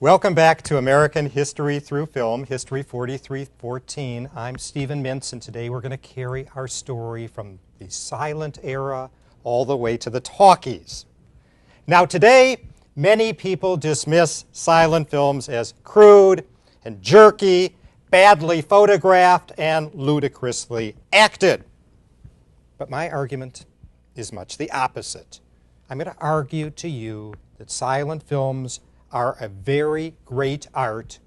Welcome back to American History Through Film, History 4314. I'm Stephen Mintz, and today we're going to carry our story from the silent era all the way to the talkies. Now today, many people dismiss silent films as crude and jerky, badly photographed, and ludicrously acted. But my argument is much the opposite. I'm going to argue to you that silent films are a very great art,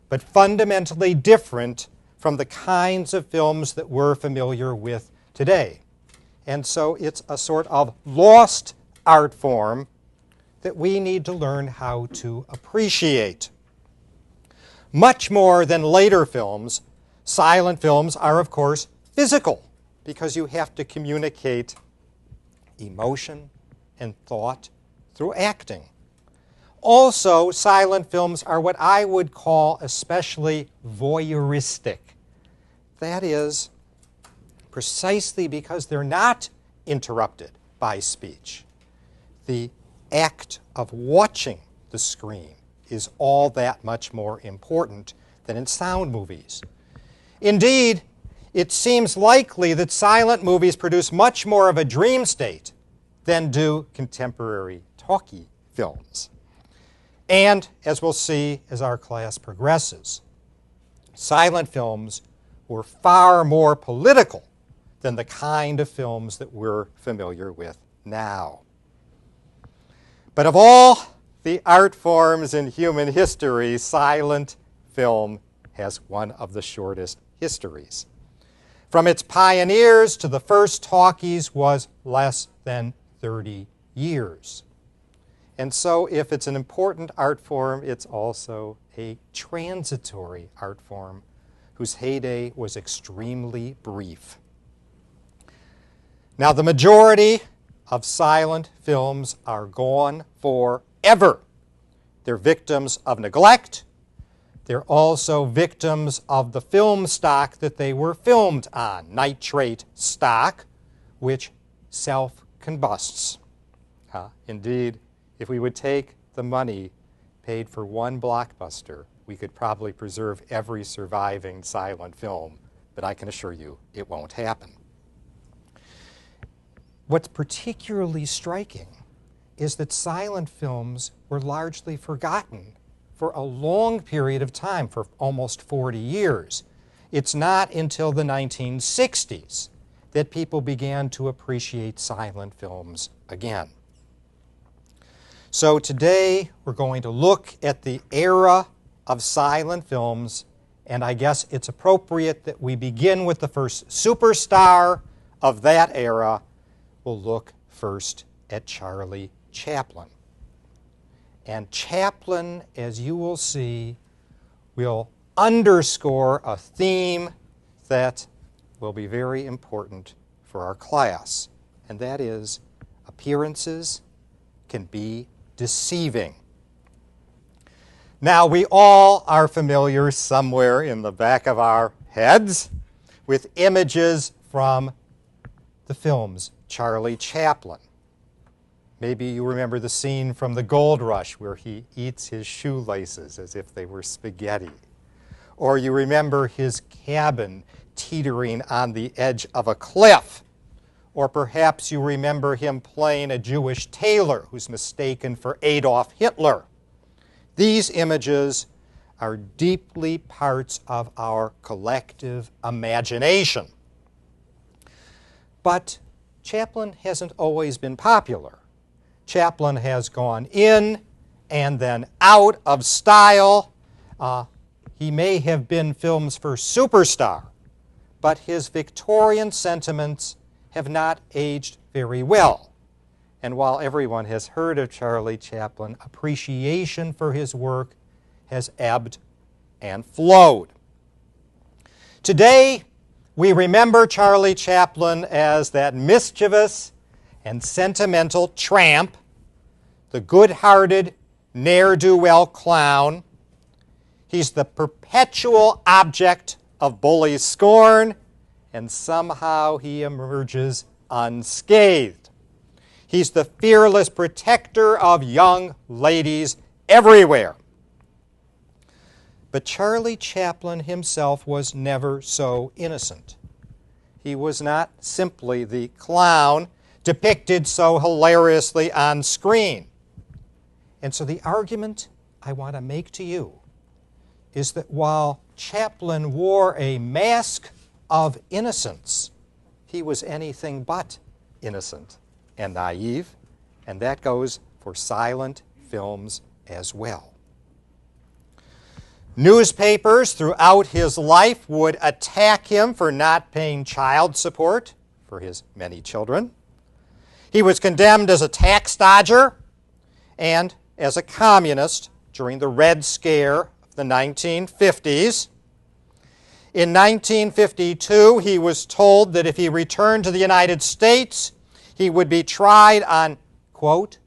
but fundamentally different from the kinds of films that we're familiar with today. And so it's a sort of lost art form that we need to learn how to appreciate. Much more than later films, silent films are, of course, physical, because you have to communicate emotion and thought through acting. Also, silent films are what I would call especially voyeuristic. That is, precisely because they're not interrupted by speech. The act of watching the screen is all that much more important than in sound movies. Indeed, it seems likely that silent movies produce much more of a dream state than do contemporary talkie films. And, as we'll see as our class progresses, silent films were far more political than the kind of films that we're familiar with now. But of all the art forms in human history, silent film has one of the shortest histories. From its pioneers to the first talkies was less than 30 years. And so if it's an important art form, it's also a transitory art form whose heyday was extremely brief. Now, the majority of silent films are gone forever. They're victims of neglect. They're also victims of the film stock that they were filmed on, nitrate stock, which self-combusts. Indeed, if we would take the money paid for one blockbuster, we could probably preserve every surviving silent film, but I can assure you it won't happen. What's particularly striking is that silent films were largely forgotten for a long period of time, for almost 40 years. It's not until the 1960s that people began to appreciate silent films again. So today we're going to look at the era of silent films, and I guess it's appropriate that we begin with the first superstar of that era. We'll look first at Charlie Chaplin. And Chaplin, as you will see, will underscore a theme that will be very important for our class, and that is appearances can be deceiving. Now, we all are familiar somewhere in the back of our heads with images from the films Charlie Chaplin. Maybe you remember the scene from The Gold Rush where he eats his shoelaces as if they were spaghetti. Or you remember his cabin teetering on the edge of a cliff. Or perhaps you remember him playing a Jewish tailor who's mistaken for Adolf Hitler. These images are deeply parts of our collective imagination. But Chaplin hasn't always been popular. Chaplin has gone in and then out of style. He may have been film's first superstar, but his Victorian sentiments have not aged very well. And while everyone has heard of Charlie Chaplin, appreciation for his work has ebbed and flowed. Today, we remember Charlie Chaplin as that mischievous and sentimental tramp, the good-hearted ne'er-do-well clown. He's the perpetual object of bullies' scorn, and somehow he emerges unscathed. He's the fearless protector of young ladies everywhere. But Charlie Chaplin himself was never so innocent. He was not simply the clown depicted so hilariously on screen. And so the argument I want to make to you is that while Chaplin wore a mask of innocence, he was anything but innocent and naive, and that goes for silent films as well. Newspapers throughout his life would attack him for not paying child support for his many children. He was condemned as a tax dodger and as a communist during the Red Scare of the 1950s. In 1952, he was told that if he returned to the United States, he would be tried on, quote,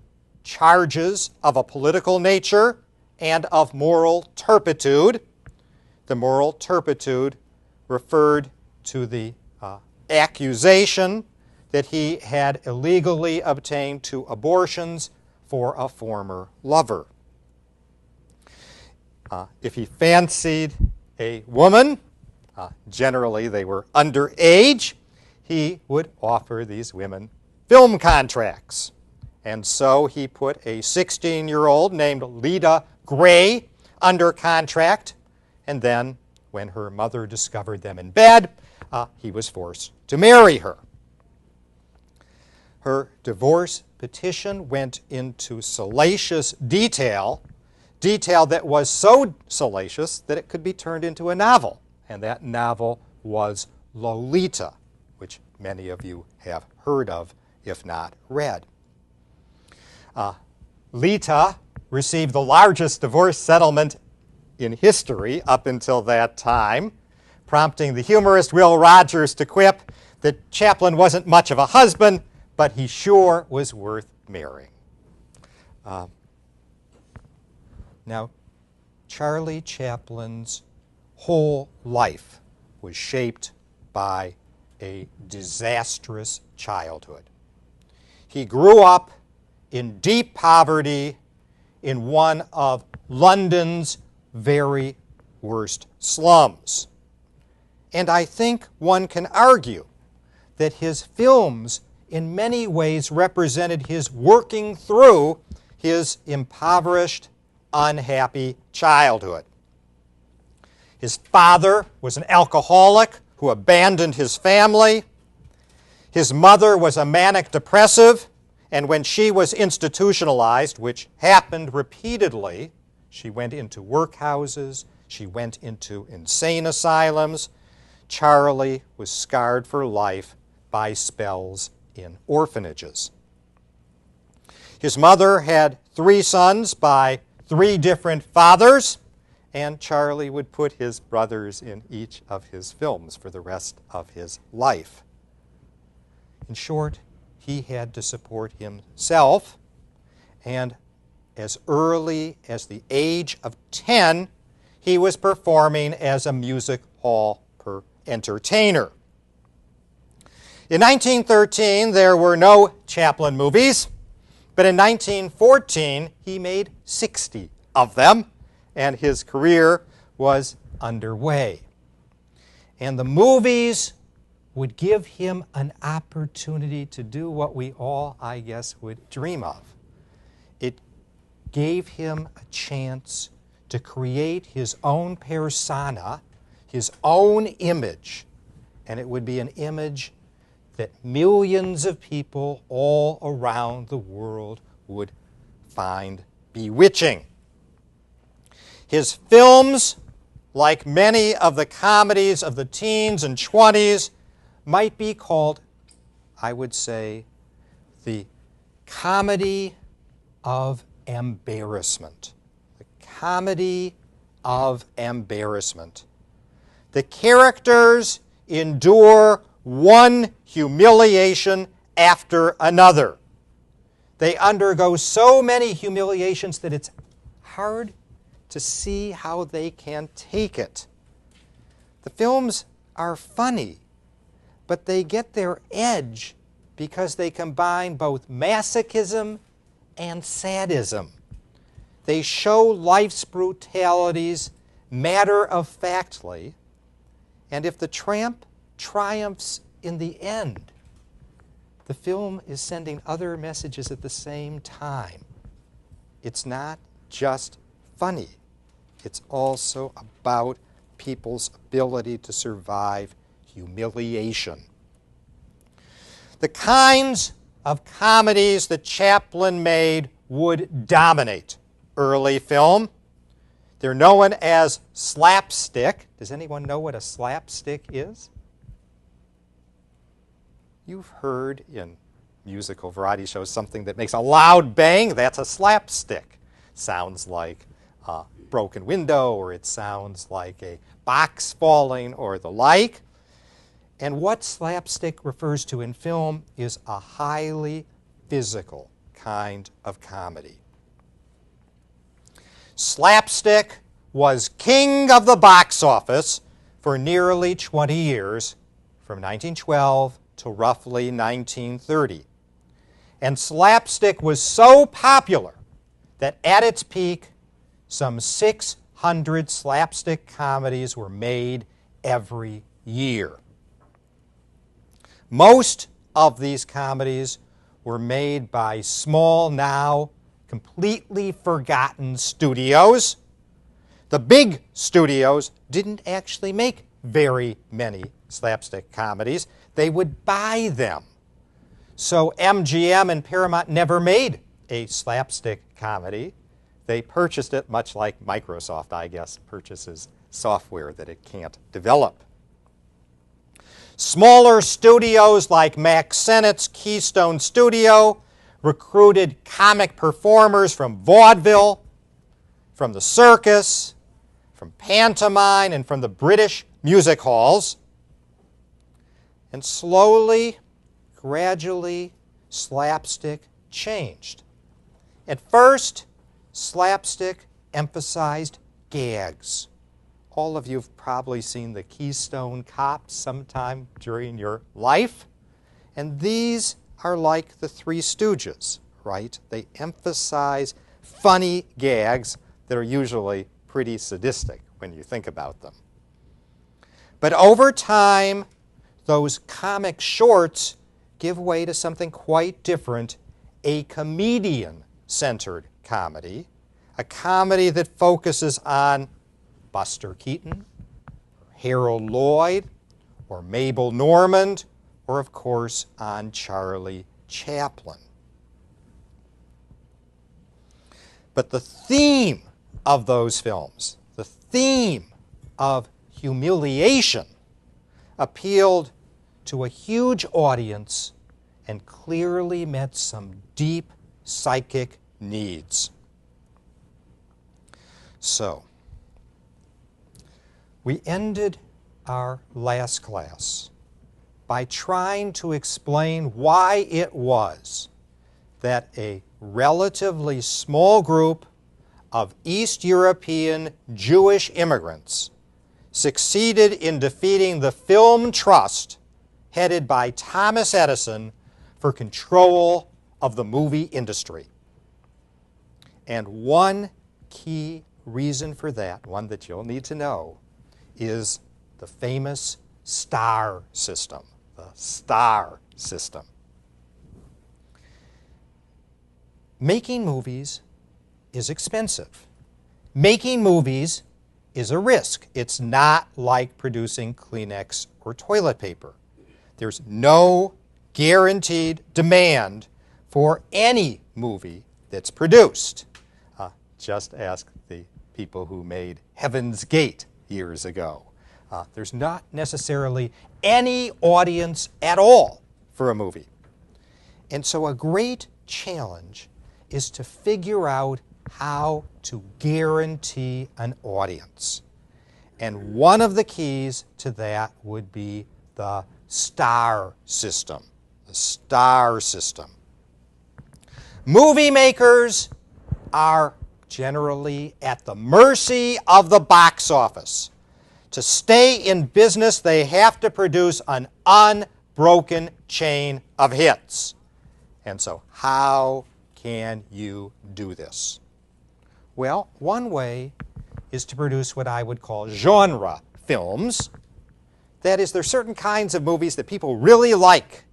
charges of a political nature and of moral turpitude. The moral turpitude referred to the accusation that he had illegally obtained 2 abortions for a former lover. If he fancied a woman, generally they were underage, he would offer these women film contracts. And so he put a 16-year-old named Lida Gray under contract, and then when her mother discovered them in bed, he was forced to marry her. Her divorce petition went into salacious detail that was so salacious that it could be turned into a novel, and that novel was Lolita, which many of you have heard of, if not read. Lita received the largest divorce settlement in history up until that time, prompting the humorist Will Rogers to quip that Chaplin wasn't much of a husband, but he sure was worth marrying. Now, Charlie Chaplin's whole life was shaped by a disastrous childhood. He grew up in deep poverty in one of London's very worst slums. And I think one can argue that his films in many ways represented his working through his impoverished, unhappy childhood. His father was an alcoholic who abandoned his family. His mother was a manic depressive, and when she was institutionalized, which happened repeatedly, she went into workhouses, she went into insane asylums. Charlie was scarred for life by spells in orphanages. His mother had 3 sons by 3 different fathers, and Charlie would put his brothers in each of his films for the rest of his life. In short, he had to support himself, and as early as the age of 10, he was performing as a music hall entertainer. In 1913, there were no Chaplin movies, but in 1914, he made 60 of them, and his career was underway. And the movies would give him an opportunity to do what we all, I guess, would dream of. It gave him a chance to create his own persona, his own image, and it would be an image that millions of people all around the world would find bewitching. His films, like many of the comedies of the teens and 20s, might be called, I would say, the comedy of embarrassment. The comedy of embarrassment. The characters endure one humiliation after another. They undergo so many humiliations that it's hard to see how they can take it. The films are funny, but they get their edge because they combine both masochism and sadism. They show life's brutalities matter-of-factly, and if the tramp triumphs in the end, the film is sending other messages at the same time. It's not just funny. It's also about people's ability to survive humiliation. The kinds of comedies that Chaplin made would dominate early film. They're known as slapstick. Does anyone know what a slapstick is? You've heard in musical variety shows something that makes a loud bang. That's a slapstick. Sounds like a broken window, or it sounds like a box falling, or the like. And what slapstick refers to in film is a highly physical kind of comedy. Slapstick was king of the box office for nearly 20 years, from 1912 to roughly 1930. And slapstick was so popular that at its peak, some 600 slapstick comedies were made every year. Most of these comedies were made by small, now completely forgotten studios. The big studios didn't actually make very many slapstick comedies. They would buy them. So MGM and Paramount never made a slapstick comedy. They purchased it, much like Microsoft, I guess, purchases software that it can't develop. Smaller studios like Mack Sennett's Keystone Studio recruited comic performers from vaudeville, from the circus, from pantomime, and from the British music halls. And slowly, gradually, slapstick changed. At first, slapstick emphasized gags. All of you have probably seen the Keystone Cops sometime during your life. And these are like the Three Stooges, right? They emphasize funny gags that are usually pretty sadistic when you think about them. But over time, those comic shorts give way to something quite different, a comedian-centered comedy, a comedy that focuses on Buster Keaton, or Harold Lloyd, or Mabel Normand, or of course on Charlie Chaplin. But the theme of those films, the theme of humiliation, appealed to a huge audience and clearly met some deep psychic needs. So, we ended our last class by trying to explain why it was that a relatively small group of East European Jewish immigrants succeeded in defeating the film trust headed by Thomas Edison for control of the movie industry. And one key reason for that, one that you'll need to know, is the famous star system, the star system. Making movies is expensive. Making movies is a risk. It's not like producing Kleenex or toilet paper. There's no guaranteed demand for any movie that's produced. Just ask the people who made Heaven's Gate years ago. There's not necessarily any audience at all for a movie. And so a great challenge is to figure out how to guarantee an audience. And one of the keys to that would be the star system. The star system. Movie makers are generally at the mercy of the box office. To stay in business, they have to produce an unbroken chain of hits. And so how can you do this? Well, one way is to produce what I would call genre films. That is, there are certain kinds of movies that people really like,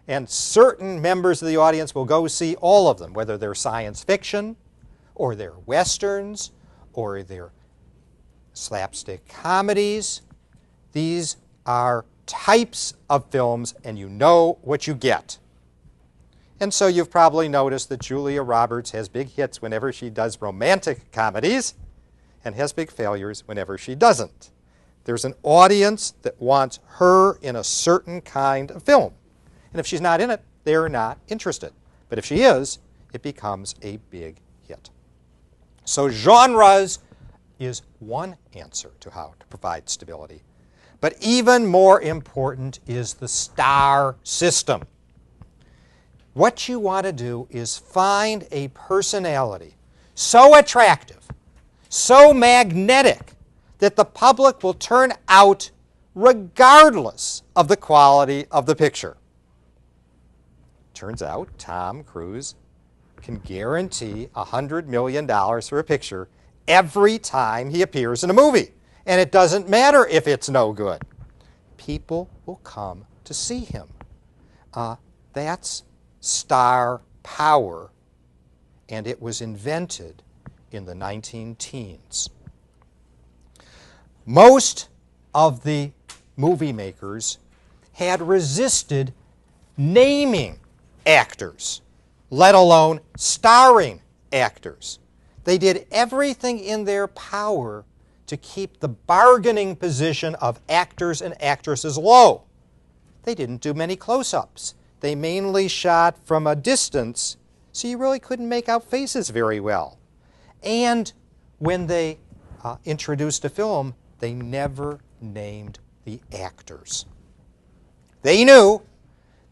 and certain members of the audience will go see all of them, whether they're science fiction, or they're westerns, or they're slapstick comedies. These are types of films, and you know what you get. And so you've probably noticed that Julia Roberts has big hits whenever she does romantic comedies, and has big failures whenever she doesn't. There's an audience that wants her in a certain kind of film. And if she's not in it, they're not interested. But if she is, it becomes a big hit. So genres is one answer to how to provide stability. But even more important is the star system. What you want to do is find a personality so attractive, so magnetic, that the public will turn out regardless of the quality of the picture. Turns out Tom Cruise can guarantee $100 million for a picture every time he appears in a movie. And it doesn't matter if it's no good. People will come to see him. That's star power, and it was invented in the 19-teens. Most of the movie makers had resisted naming actors, let alone starring actors. They did everything in their power to keep the bargaining position of actors and actresses low. They didn't do many close-ups. They mainly shot from a distance, so you really couldn't make out faces very well. And when they introduced a film, they never named the actors. They knew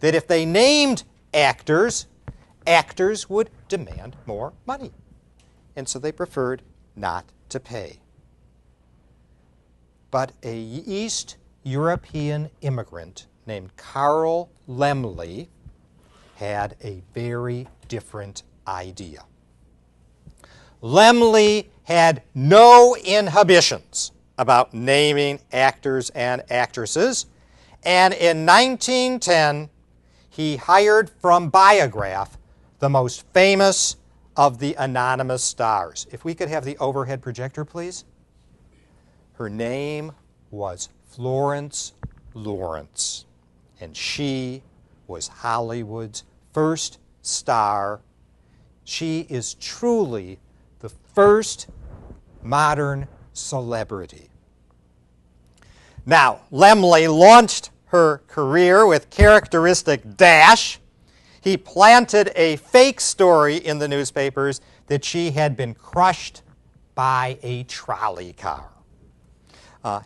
that if they named actors, actors would demand more money. And so they preferred not to pay. But an East European immigrant named Carl Laemmle had a very different idea. Laemmle had no inhibitions about naming actors and actresses, and in 1910 he hired from Biograph the most famous of the anonymous stars. If we could have the overhead projector, please. Her name was Florence Lawrence, and she was Hollywood's first star. She is truly the first modern celebrity. Now, Laemmle launched her career with characteristic dash. He planted a fake story in the newspapers that she had been crushed by a trolley car.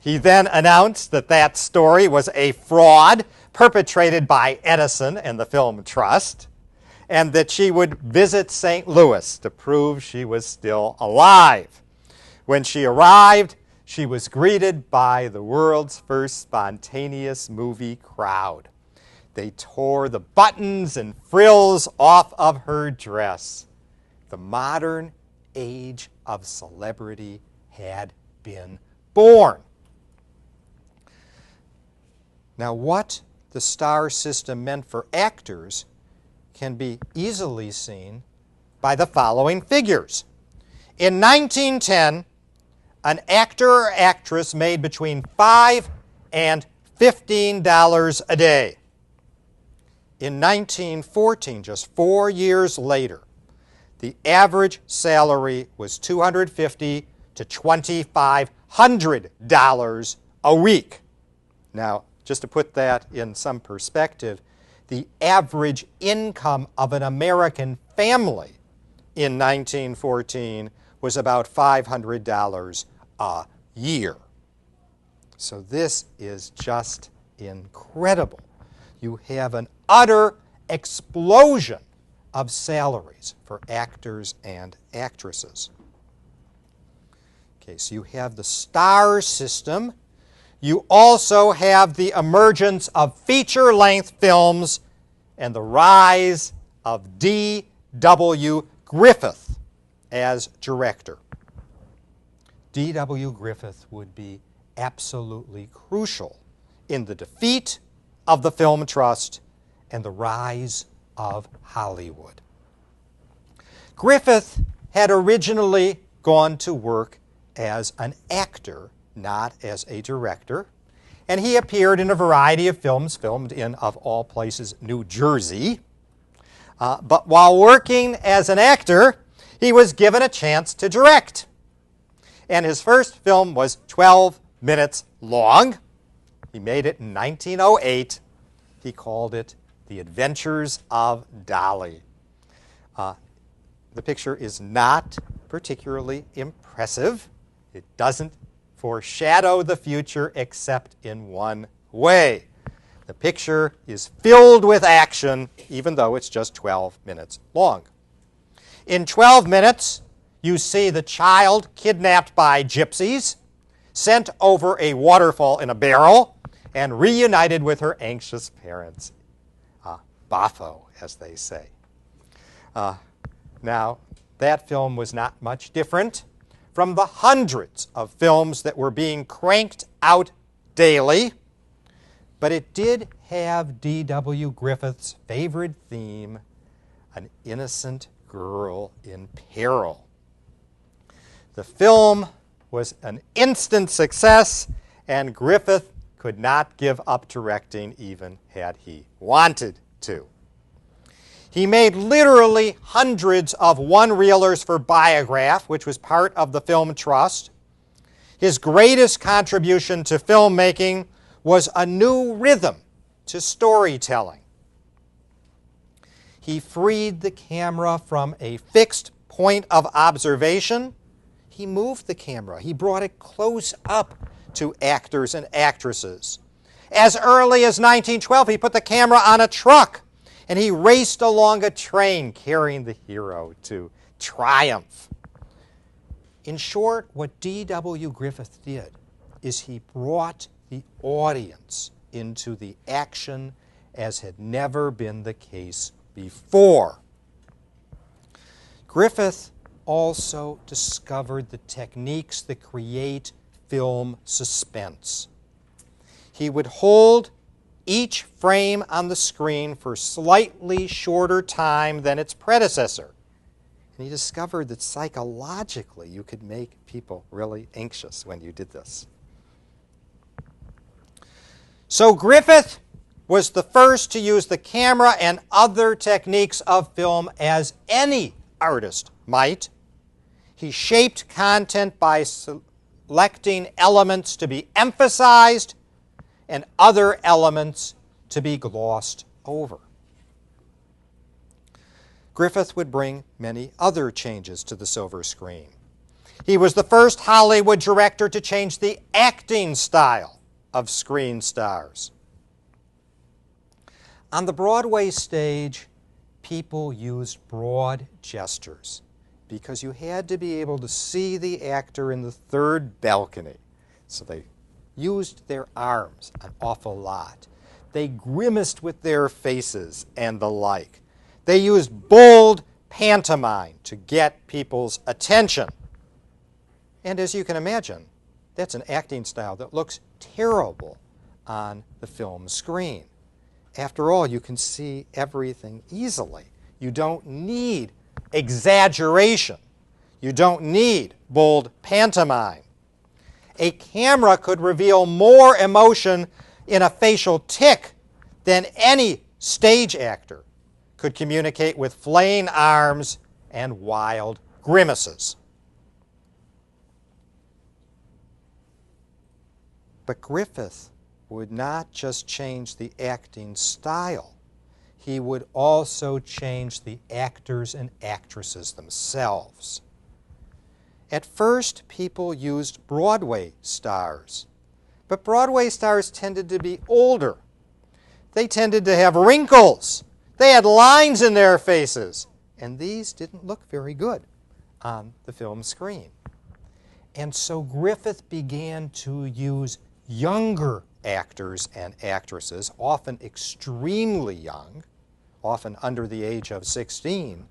He then announced that that story was a fraud perpetrated by Edison and the Film Trust, and that she would visit St. Louis to prove she was still alive. When she arrived, she was greeted by the world's first spontaneous movie crowd. They tore the buttons and frills off of her dress. The modern age of celebrity had been born. Now, what the star system meant for actors can be easily seen by the following figures. In 1910, an actor or actress made between $5 and $15 a day. In 1914, just 4 years later, the average salary was $250 to $2,500 a week. Now, just to put that in some perspective, the average income of an American family in 1914 was about $500 a year. So this is just incredible. You have an utter explosion of salaries for actors and actresses. Okay, so you have the star system. You also have the emergence of feature-length films and the rise of D.W. Griffith as director. D.W. Griffith would be absolutely crucial in the defeat of the Film Trust and the rise of Hollywood. Griffith had originally gone to work as an actor, not as a director, and he appeared in a variety of films filmed in, of all places, New Jersey. But while working as an actor, he was given a chance to direct. And his first film was 12 minutes long. He made it in 1908. He called it The Adventures of Dolly. The picture is not particularly impressive. It doesn't foreshadow the future except in one way. The picture is filled with action, even though it's just 12 minutes long. In 12 minutes, you see the child kidnapped by gypsies, sent over a waterfall in a barrel, and reunited with her anxious parents. Boffo, as they say. Now, that film was not much different from the hundreds of films that were being cranked out daily, but it did have D.W. Griffith's favorite theme, an innocent girl in peril. The film was an instant success, and Griffith could not give up directing even had he wanted to. He made literally hundreds of one-reelers for Biograph, which was part of the Film Trust. His greatest contribution to filmmaking was a new rhythm to storytelling. He freed the camera from a fixed point of observation. He moved the camera. He brought it close up to actors and actresses. As early as 1912, he put the camera on a truck, and he raced along a train carrying the hero to triumph. In short, what D.W. Griffith did is he brought the audience into the action as had never been the case before. Griffith also discovered the techniques that create film suspense. He would hold each frame on the screen for slightly shorter time than its predecessor. And he discovered that psychologically you could make people really anxious when you did this. So Griffith was the first to use the camera and other techniques of film as any artist might. He shaped content by selecting elements to be emphasized and other elements to be glossed over. Griffith would bring many other changes to the silver screen. He was the first Hollywood director to change the acting style of screen stars. On the Broadway stage, people used broad gestures because you had to be able to see the actor in the third balcony. So they used their arms an awful lot. They grimaced with their faces and the like. They used bold pantomime to get people's attention. And as you can imagine, that's an acting style that looks terrible on the film screen. After all, you can see everything easily. You don't need exaggeration. You don't need bold pantomime. A camera could reveal more emotion in a facial tic than any stage actor could communicate with flaying arms and wild grimaces. But Griffith would not just change the acting style. He would also change the actors and actresses themselves. At first, people used Broadway stars, but Broadway stars tended to be older. They tended to have wrinkles. They had lines in their faces, and these didn't look very good on the film screen. And so Griffith began to use younger actors and actresses, often extremely young, often under the age of 16,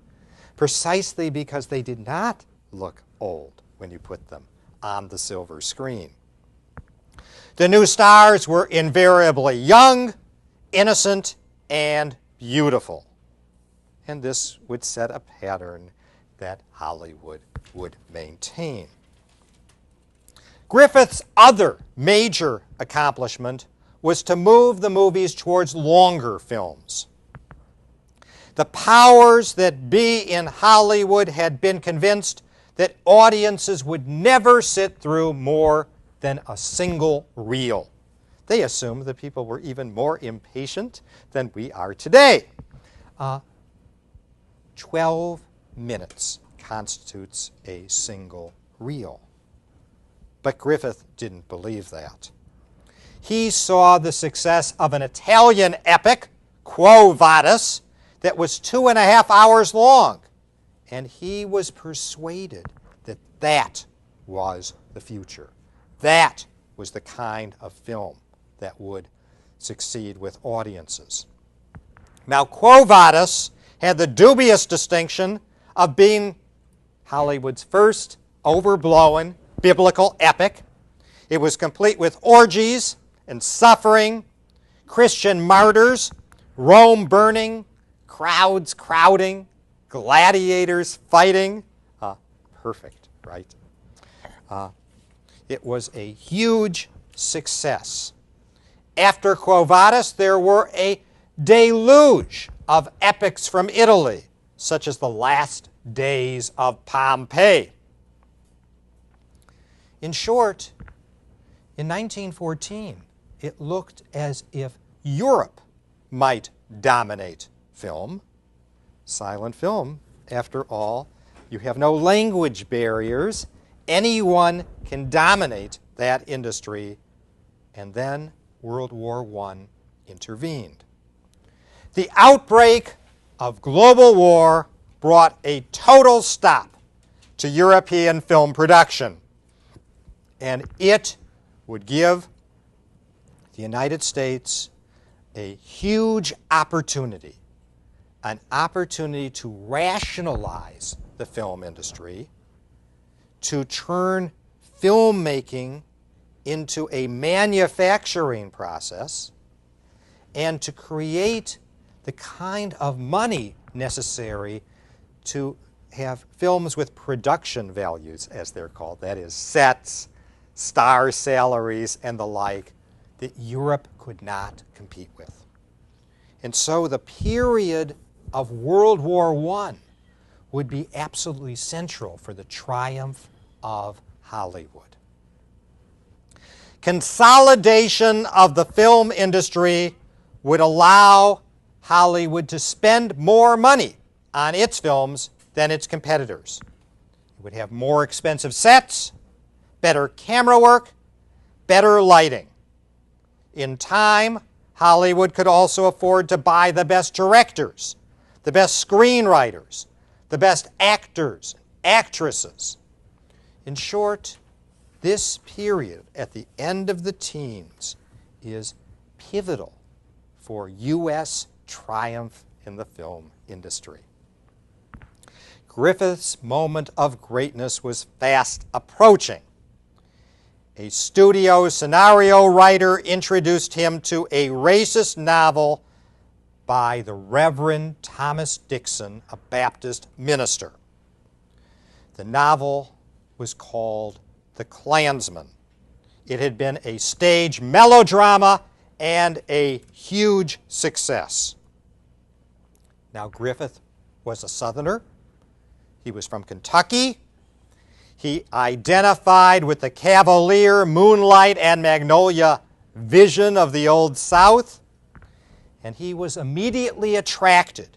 precisely because they did not look old when you put them on the silver screen. The new stars were invariably young, innocent, and beautiful. And this would set a pattern that Hollywood would maintain. Griffith's other major accomplishment was to move the movies towards longer films. The powers that be in Hollywood had been convinced that audiences would never sit through more than a single reel. They assumed that people were even more impatient than we are today. 12 minutes constitutes a single reel. But Griffith didn't believe that. He saw the success of an Italian epic, Quo Vadis, that was 2.5 hours long. And he was persuaded that that was the future. That was the kind of film that would succeed with audiences. Now, Quo Vadis had the dubious distinction of being Hollywood's first overblown biblical epic. It was complete with orgies and suffering, Christian martyrs, Rome burning, crowds crowding, gladiators fighting. Perfect, right? It was a huge success. After Quo Vadis, there were a deluge of epics from Italy, such as The Last Days of Pompeii. In short, in 1914, it looked as if Europe might dominate film. Silent film, after all, you have no language barriers. Anyone can dominate that industry. And then World War I intervened. The outbreak of global war brought a total stop to European film production. And it would give the United States a huge opportunity, an opportunity to rationalize the film industry, to turn filmmaking into a manufacturing process, and to create the kind of money necessary to have films with production values, as they're called. That is, sets, star salaries, and the like, that Europe could not compete with. And so the period of World War I would be absolutely central for the triumph of Hollywood. Consolidation of the film industry would allow Hollywood to spend more money on its films than its competitors. It would have more expensive sets, better camera work, better lighting. In time, Hollywood could also afford to buy the best directors, the best screenwriters, the best actors, actresses. In short, this period at the end of the teens is pivotal for U.S. triumph in the film industry. Griffith's moment of greatness was fast approaching. A studio scenario writer introduced him to a racist novel by the Reverend Thomas Dixon, a Baptist minister. The novel was called The Klansman. It had been a stage melodrama and a huge success. Now, Griffith was a Southerner. He was from Kentucky. He identified with the cavalier, moonlight, and magnolia vision of the Old South. And he was immediately attracted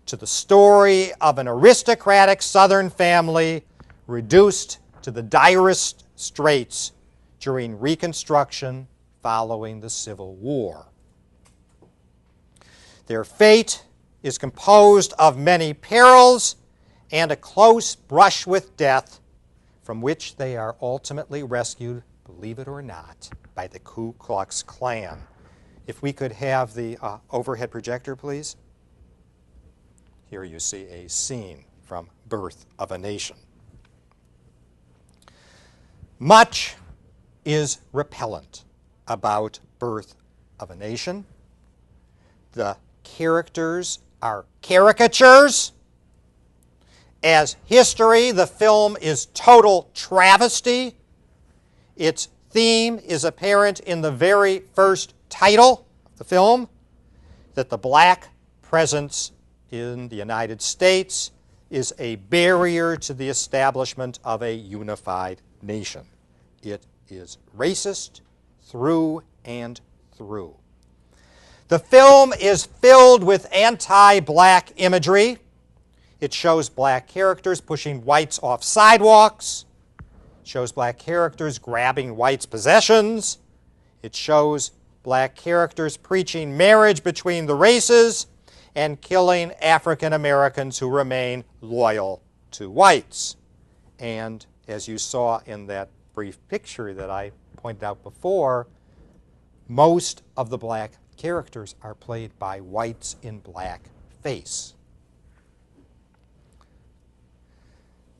to the story of an aristocratic Southern family reduced to the direst straits during Reconstruction following the Civil War. Their fate is composed of many perils and a close brush with death, from which they are ultimately rescued, believe it or not, by the Ku Klux Klan. If we could have the overhead projector, please. Here you see a scene from Birth of a Nation. Much is repellent about Birth of a Nation. The characters are caricatures. As history, the film is total travesty. Its theme is apparent in the very first title of the film, that the black presence in the United States is a barrier to the establishment of a unified nation. It is racist through and through. The film is filled with anti-black imagery. It shows black characters pushing whites off sidewalks. It shows black characters grabbing whites' possessions. It shows black characters preaching marriage between the races and killing African Americans who remain loyal to whites. And as you saw in that brief picture that I pointed out before, most of the black characters are played by whites in blackface.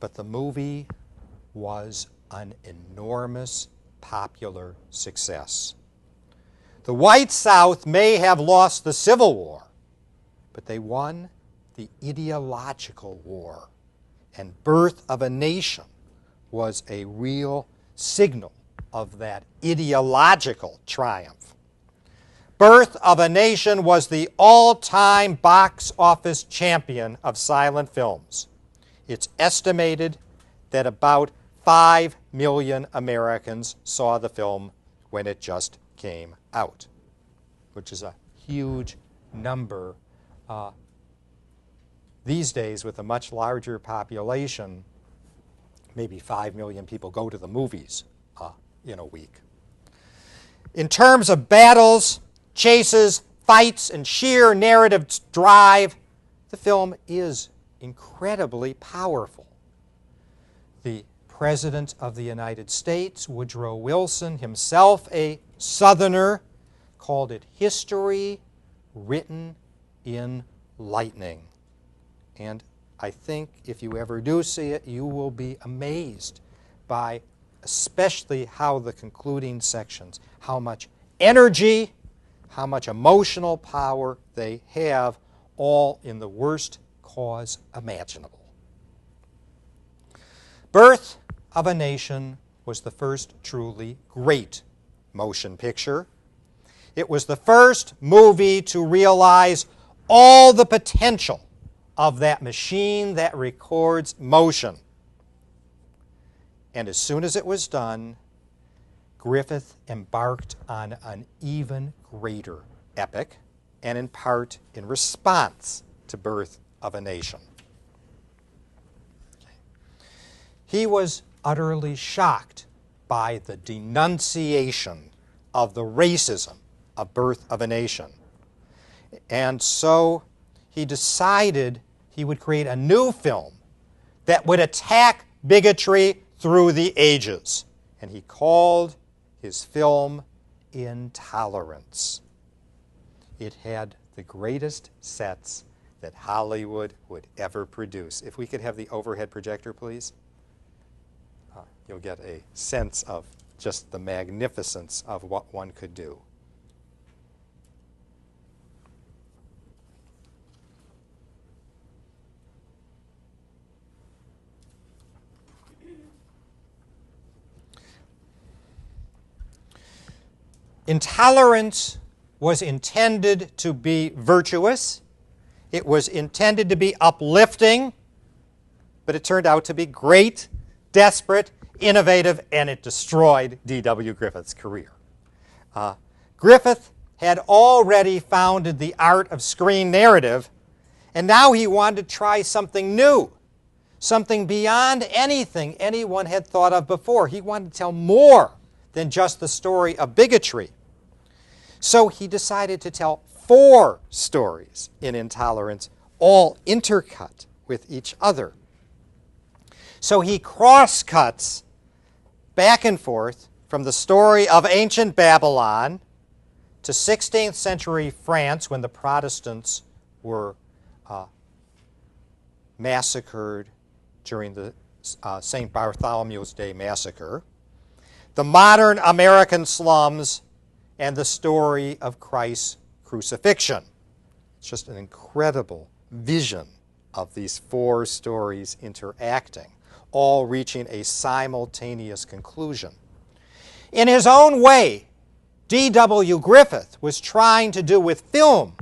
But the movie was an enormous popular success. The white South may have lost the Civil War, but they won the ideological war. And Birth of a Nation was a real signal of that ideological triumph. Birth of a Nation was the all-time box office champion of silent films. It's estimated that about 5 million Americans saw the film when it just came out, which is a huge number. These days, with a much larger population, maybe 5 million people go to the movies in a week. In terms of battles, chases, fights, and sheer narrative drive, the film is incredibly powerful. The President of the United States, Woodrow Wilson, himself a Southerner, called it history written in lightning. And I think if you ever do see it, you will be amazed by especially how the concluding sections, how much energy, how much emotional power they have, all in the worst cause imaginable. Birth of a Nation was the first truly great motion picture. It was the first movie to realize all the potential of that machine that records motion. And as soon as it was done, Griffith embarked on an even greater epic, and in part in response to Birth of a Nation. He was utterly shocked by the denunciation of the racism of Birth of a Nation. And so he decided he would create a new film that would attack bigotry through the ages. And he called his film Intolerance. It had the greatest sets that Hollywood would ever produce. If we could have the overhead projector, please. You'll get a sense of just the magnificence of what one could do. Intolerance was intended to be virtuous. It was intended to be uplifting, but it turned out to be great, desperate, innovative, and it destroyed D.W. Griffith's career. Griffith had already founded the art of screen narrative, and now he wanted to try something new, something beyond anything anyone had thought of before. He wanted to tell more than just the story of bigotry. So he decided to tell 4 stories in Intolerance, all intercut with each other. So he cross-cuts back and forth from the story of ancient Babylon to 16th century France, when the Protestants were massacred during the St. Bartholomew's Day massacre, the modern American slums, and the story of Christ's crucifixion. It's just an incredible vision of these four stories interacting, all reaching a simultaneous conclusion. In his own way, D.W. Griffith was trying to do with film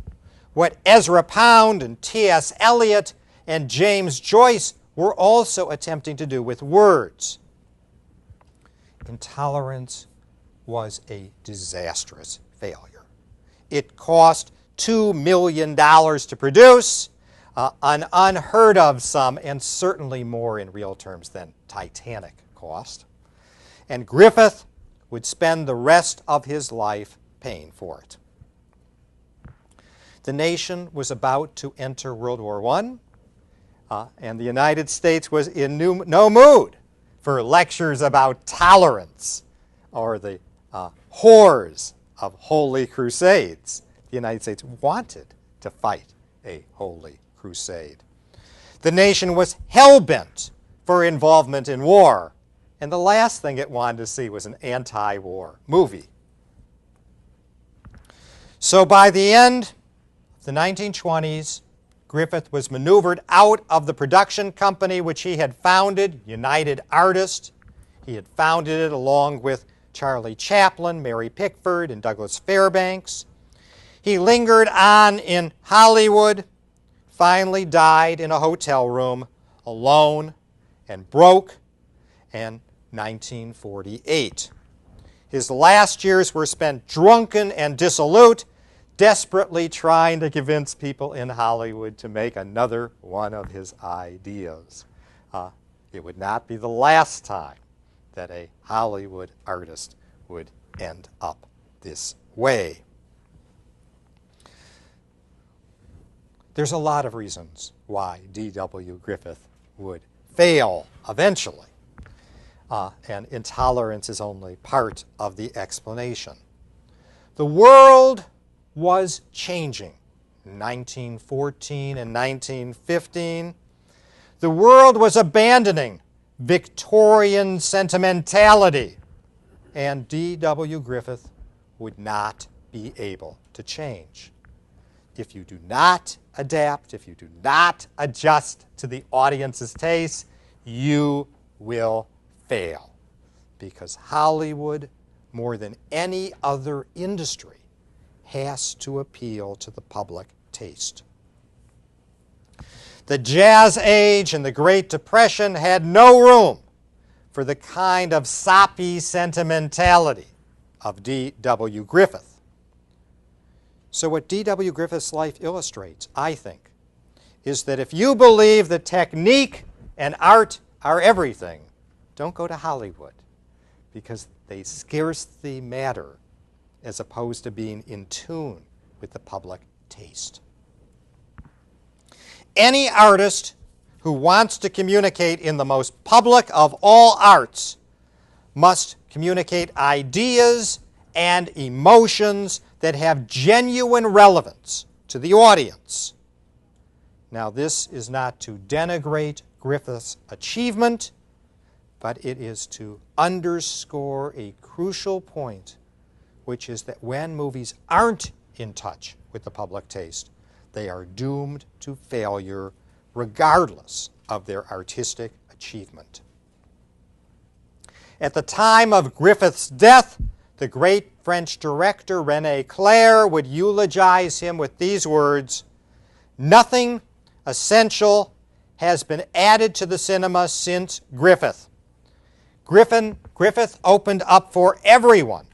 what Ezra Pound and T.S. Eliot and James Joyce were also attempting to do with words. Intolerance was a disastrous failure. It cost $2 million to produce, an unheard of sum, and certainly more in real terms than Titanic cost. And Griffith would spend the rest of his life paying for it. The nation was about to enter World War I, and the United States was in no mood for lectures about tolerance or the horrors of holy crusades. The United States wanted to fight a holy crusade. The nation was hell-bent for involvement in war, and the last thing it wanted to see was an anti-war movie. So by the end of the 1920s, Griffith was maneuvered out of the production company which he had founded, United Artists. He had founded it along with Charlie Chaplin, Mary Pickford, and Douglas Fairbanks. He lingered on in Hollywood, finally died in a hotel room, alone and broke, in 1948. His last years were spent drunken and dissolute, desperately trying to convince people in Hollywood to make another one of his ideas. It would not be the last time that a Hollywood artist would end up this way. There's a lot of reasons why D.W. Griffith would fail eventually, and intolerance is only part of the explanation. The world was changing in 1914 and 1915. The world was abandoning Victorian sentimentality, and D.W. Griffith would not be able to change. If you do not adapt, if you do not adjust to the audience's taste, you will fail. Because Hollywood, more than any other industry, has to appeal to the public taste. The Jazz Age and the Great Depression had no room for the kind of soppy sentimentality of D.W. Griffith. So what D.W. Griffith's life illustrates, I think, is that if you believe that technique and art are everything, don't go to Hollywood, because they scarcely matter as opposed to being in tune with the public taste. Any artist who wants to communicate in the most public of all arts must communicate ideas and emotions that have genuine relevance to the audience. Now, this is not to denigrate Griffith's achievement, but it is to underscore a crucial point, which is that when movies aren't in touch with the public taste, they are doomed to failure regardless of their artistic achievement. At the time of Griffith's death, the great French director René Clair would eulogize him with these words, "Nothing essential has been added to the cinema since Griffith. Griffith opened up for everyone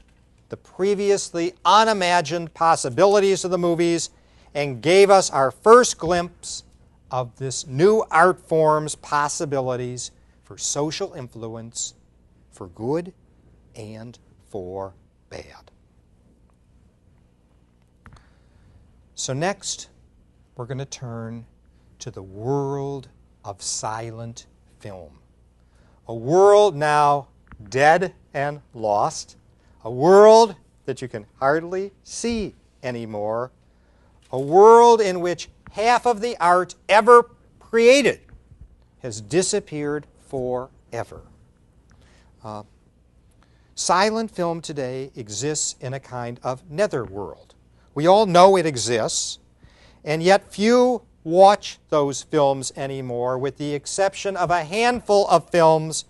the previously unimagined possibilities of the movies and gave us our first glimpse of this new art form's possibilities for social influence, for good and for bad." So next, we're going to turn to the world of silent film. A world now dead and lost, a world that you can hardly see anymore, a world in which half of the art ever created has disappeared forever. Silent film today exists in a kind of netherworld. We all know it exists, and yet few watch those films anymore, with the exception of a handful of films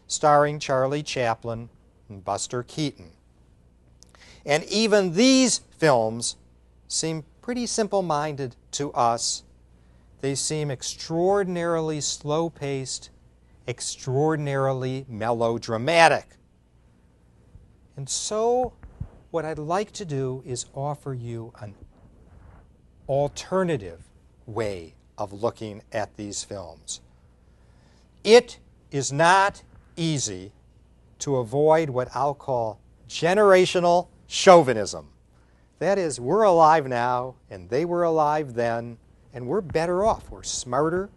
starring Charlie Chaplin and Buster Keaton. And even these films seem pretty simple-minded to us. They seem extraordinarily slow-paced, extraordinarily melodramatic. And so what I'd like to do is offer you an alternative way of looking at these films. It is not easy to avoid what I'll call generational chauvinism. That is, we're alive now, and they were alive then, and we're better off. We're smarter.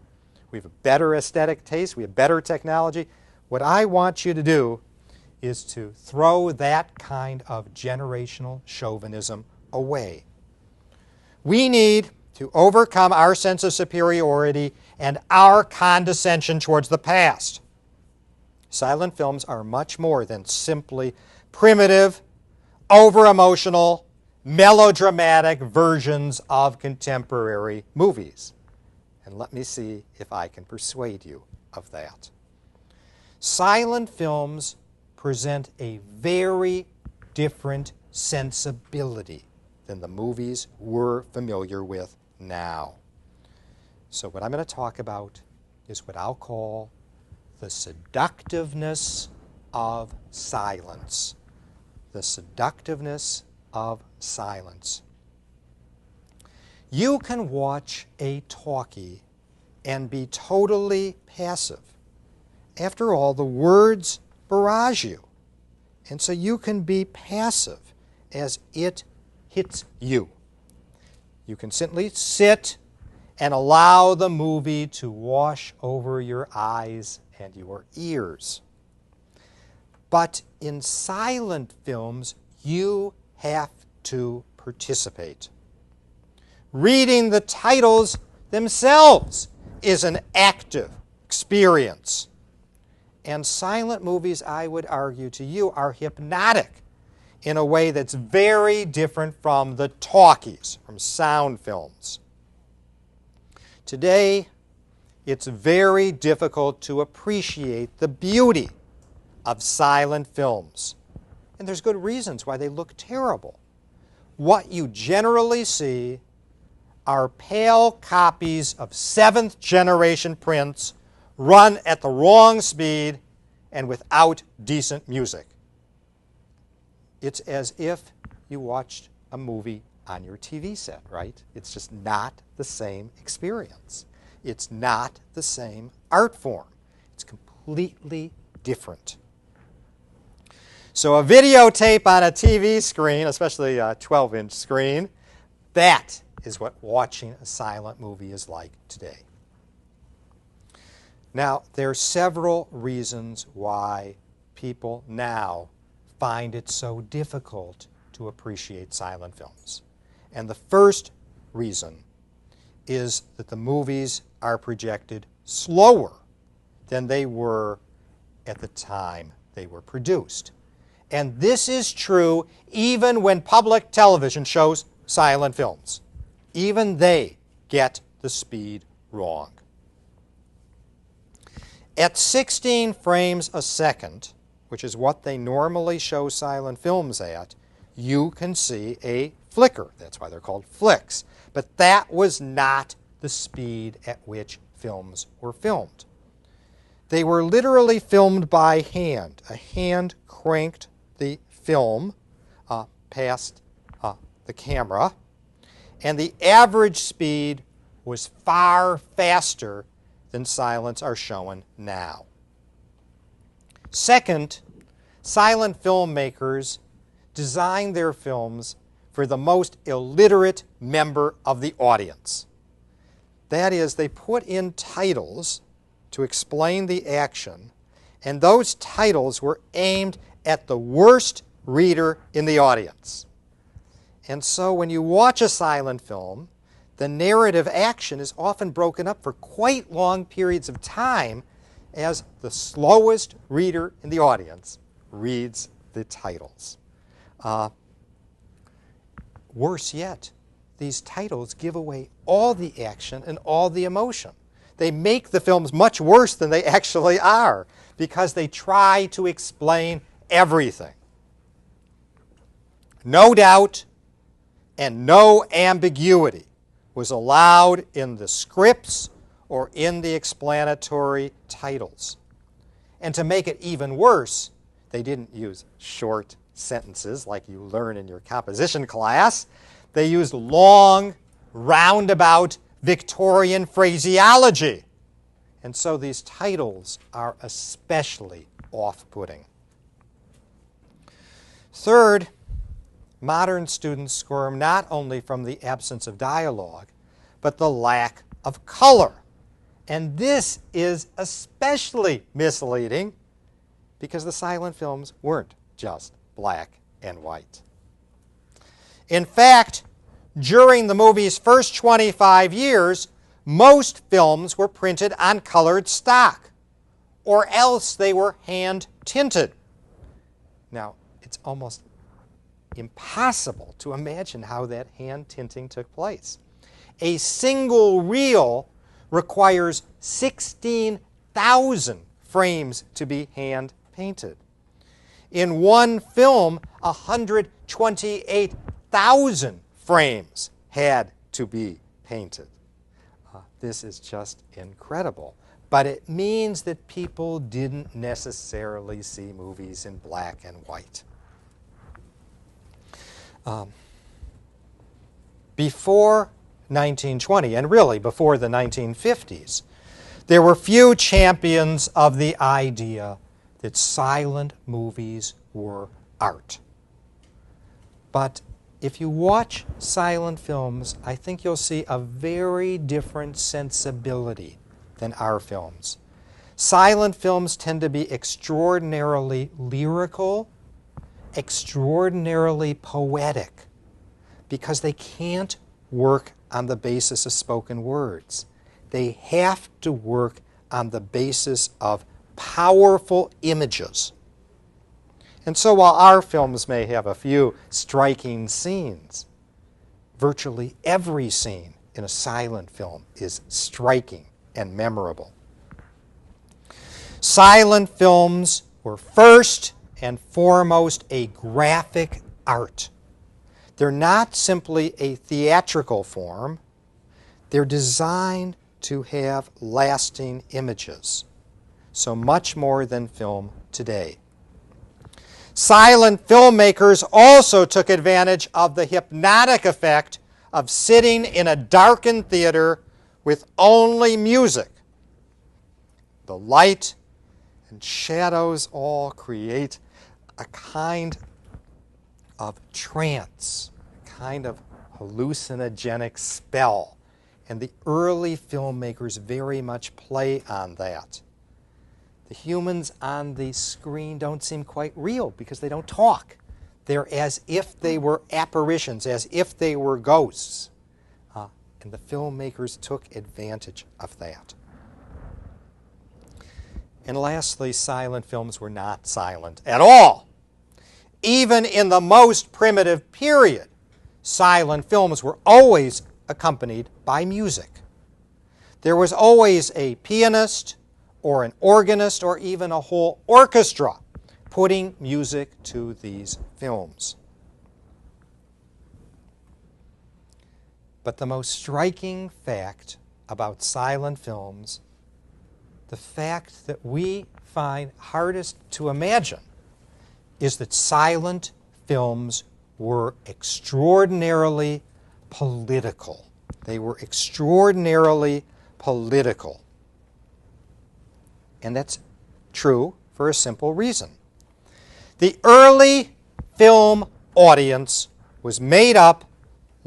We have a better aesthetic taste. We have better technology. What I want you to do is to throw that kind of generational chauvinism away. We need to overcome our sense of superiority and our condescension towards the past. Silent films are much more than simply primitive, over-emotional, melodramatic versions of contemporary movies. And let me see if I can persuade you of that. Silent films present a very different sensibility than the movies we're familiar with now. So what I'm going to talk about is what I'll call the seductiveness of silence. The seductiveness of silence. You can watch a talkie and be totally passive. After all, the words barrage you, and so you can be passive as it hits you. You can simply sit and allow the movie to wash over your eyes and your ears. But in silent films, you have to participate. Reading the titles themselves is an active experience. And silent movies, I would argue to you, are hypnotic in a way that's very different from the talkies, from sound films. Today, it's very difficult to appreciate the beauty of silent films. And there's good reasons why they look terrible. What you generally see are pale copies of seventh-generation prints run at the wrong speed and without decent music. It's as if you watched a movie on your TV set, right? It's just not the same experience. It's not the same art form. It's completely different. So a videotape on a TV screen, especially a 12-inch screen, that is what watching a silent movie is like today. Now, there are several reasons why people now find it so difficult to appreciate silent films. And the first reason is that the movies are projected slower than they were at the time they were produced. And this is true even when public television shows silent films. Even they get the speed wrong. At 16 frames a second, which is what they normally show silent films at, you can see a flicker. That's why they're called flicks. But that was not the speed at which films were filmed. They were literally filmed by hand. A hand cranked the film past the camera, and the average speed was far faster than silents are shown now. Second, silent filmmakers design their films for the most illiterate member of the audience. That is, they put in titles to explain the action, and those titles were aimed at the worst reader in the audience. And so when you watch a silent film, the narrative action is often broken up for quite long periods of time as the slowest reader in the audience reads the titles. Worse yet, these titles give away all the action and all the emotion. They make the films much worse than they actually are because they try to explain everything. No doubt and no ambiguity was allowed in the scripts or in the explanatory titles. And to make it even worse, they didn't use short sentences like you learn in your composition class. They used long, roundabout Victorian phraseology. And so these titles are especially off-putting. Third, modern students squirm not only from the absence of dialogue, but the lack of color. And this is especially misleading because the silent films weren't just black and white. In fact, during the movie's first 25 years, most films were printed on colored stock, or else they were hand-tinted. Now, it's almost impossible to imagine how that hand-tinting took place. A single reel requires 16,000 frames to be hand-painted. In one film, 128,000 frames had to be painted. This is just incredible. But it means that people didn't necessarily see movies in black and white. Before 1920, and really before the 1950s, there were few champions of the idea that silent movies were art. But if you watch silent films, I think you'll see a very different sensibility than our films. Silent films tend to be extraordinarily lyrical, extraordinarily poetic, because they can't work on the basis of spoken words. They have to work on the basis of powerful images. And so while our films may have a few striking scenes, virtually every scene in a silent film is striking and memorable. Silent films were first and foremost a graphic art. They're not simply a theatrical form. They're designed to have lasting images, so much more than film today. Silent filmmakers also took advantage of the hypnotic effect of sitting in a darkened theater with only music. The light and shadows all create a kind of trance, a kind of hallucinogenic spell. And the early filmmakers very much play on that. The humans on the screen don't seem quite real because they don't talk. They're as if they were apparitions, as if they were ghosts. And the filmmakers took advantage of that. And lastly, silent films were not silent at all. Even in the most primitive period, silent films were always accompanied by music. There was always a pianist or an organist or even a whole orchestra putting music to these films. But the most striking fact about silent films, the fact that we find hardest to imagine, is that silent films were extraordinarily political. They were extraordinarily political. And that's true for a simple reason. The early film audience was made up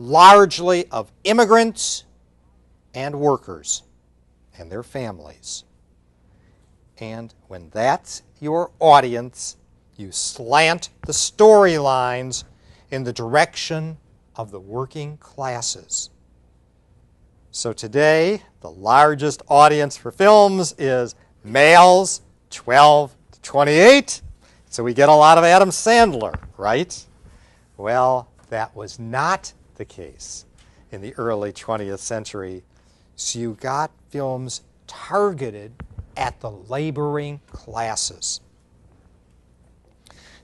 largely of immigrants and workers and their families. And when that's your audience, you slant the storylines in the direction of the working classes. So today, the largest audience for films is males 12 to 28, So we get a lot of Adam Sandler, right? Well, that was not the case in the early 20th century. So you got films targeted at the laboring classes.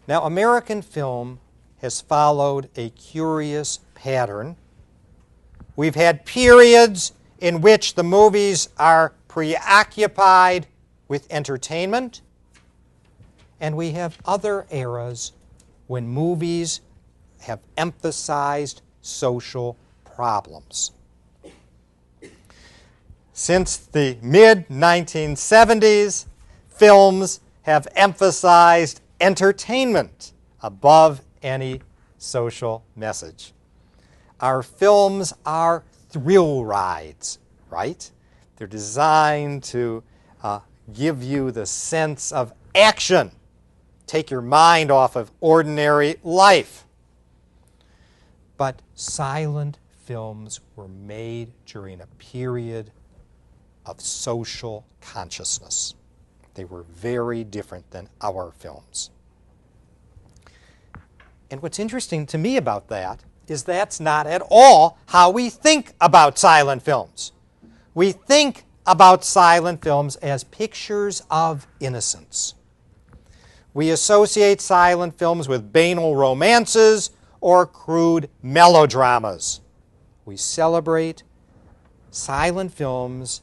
Now, American film has followed a curious pattern. We've had periods in which the movies are preoccupied with entertainment, and we have other eras when movies have emphasized social problems. Since the mid-1970s, films have emphasized entertainment above any social message. Our films are thrill rides, right? They're designed to give you the sense of action, take your mind off of ordinary life. But silent films were made during a period of social consciousness. They were very different than our films. And what's interesting to me about that is that's not at all how we think about silent films. We think about silent films as pictures of innocence. We associate silent films with banal romances or crude melodramas. We celebrate silent films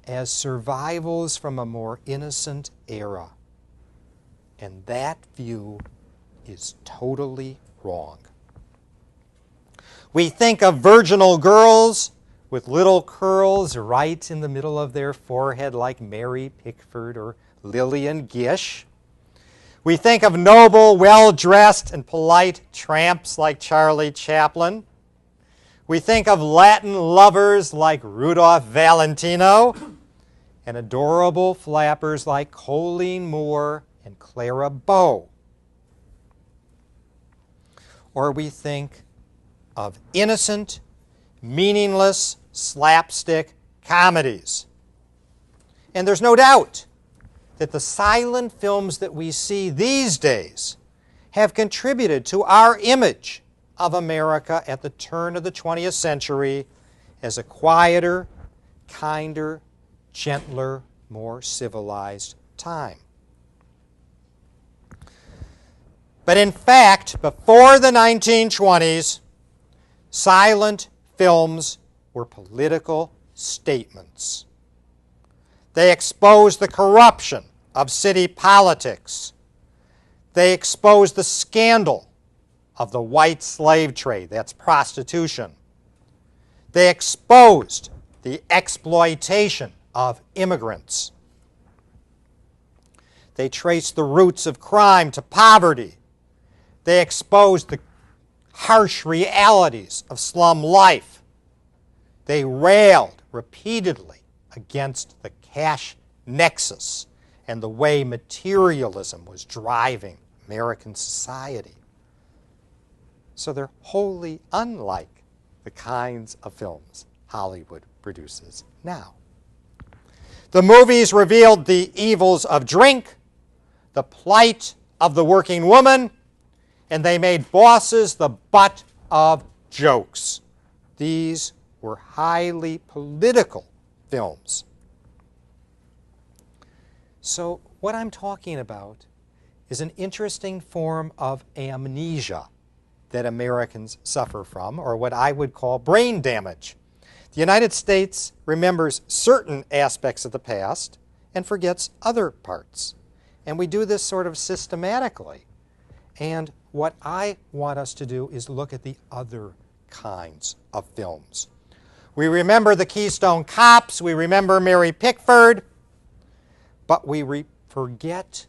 as survivals from a more innocent era. And that view is totally wrong. We think of virginal girls with little curls right in the middle of their forehead like Mary Pickford or Lillian Gish. We think of noble, well-dressed, and polite tramps like Charlie Chaplin. We think of Latin lovers like Rudolph Valentino and adorable flappers like Colleen Moore and Clara Bow. Or we think of innocent, meaningless, slapstick comedies. And there's no doubt that the silent films that we see these days have contributed to our image of America at the turn of the 20th century as a quieter, kinder, gentler, more civilized time. But in fact, before the 1920s, silent films were political statements. They exposed the corruption of city politics. They exposed the scandal of the white slave trade, that's prostitution. They exposed the exploitation of immigrants. They traced the roots of crime to poverty. They exposed the harsh realities of slum life. They railed repeatedly against the cash nexus and the way materialism was driving American society. So they're wholly unlike the kinds of films Hollywood produces now. The movies revealed the evils of drink, the plight of the working woman, and they made bosses the butt of jokes. These were highly political films. So what I'm talking about is an interesting form of amnesia that Americans suffer from, or what I would call brain damage. The United States remembers certain aspects of the past and forgets other parts. And we do this sort of systematically. And what I want us to do is look at the other kinds of films. We remember the Keystone Cops, we remember Mary Pickford, but we forget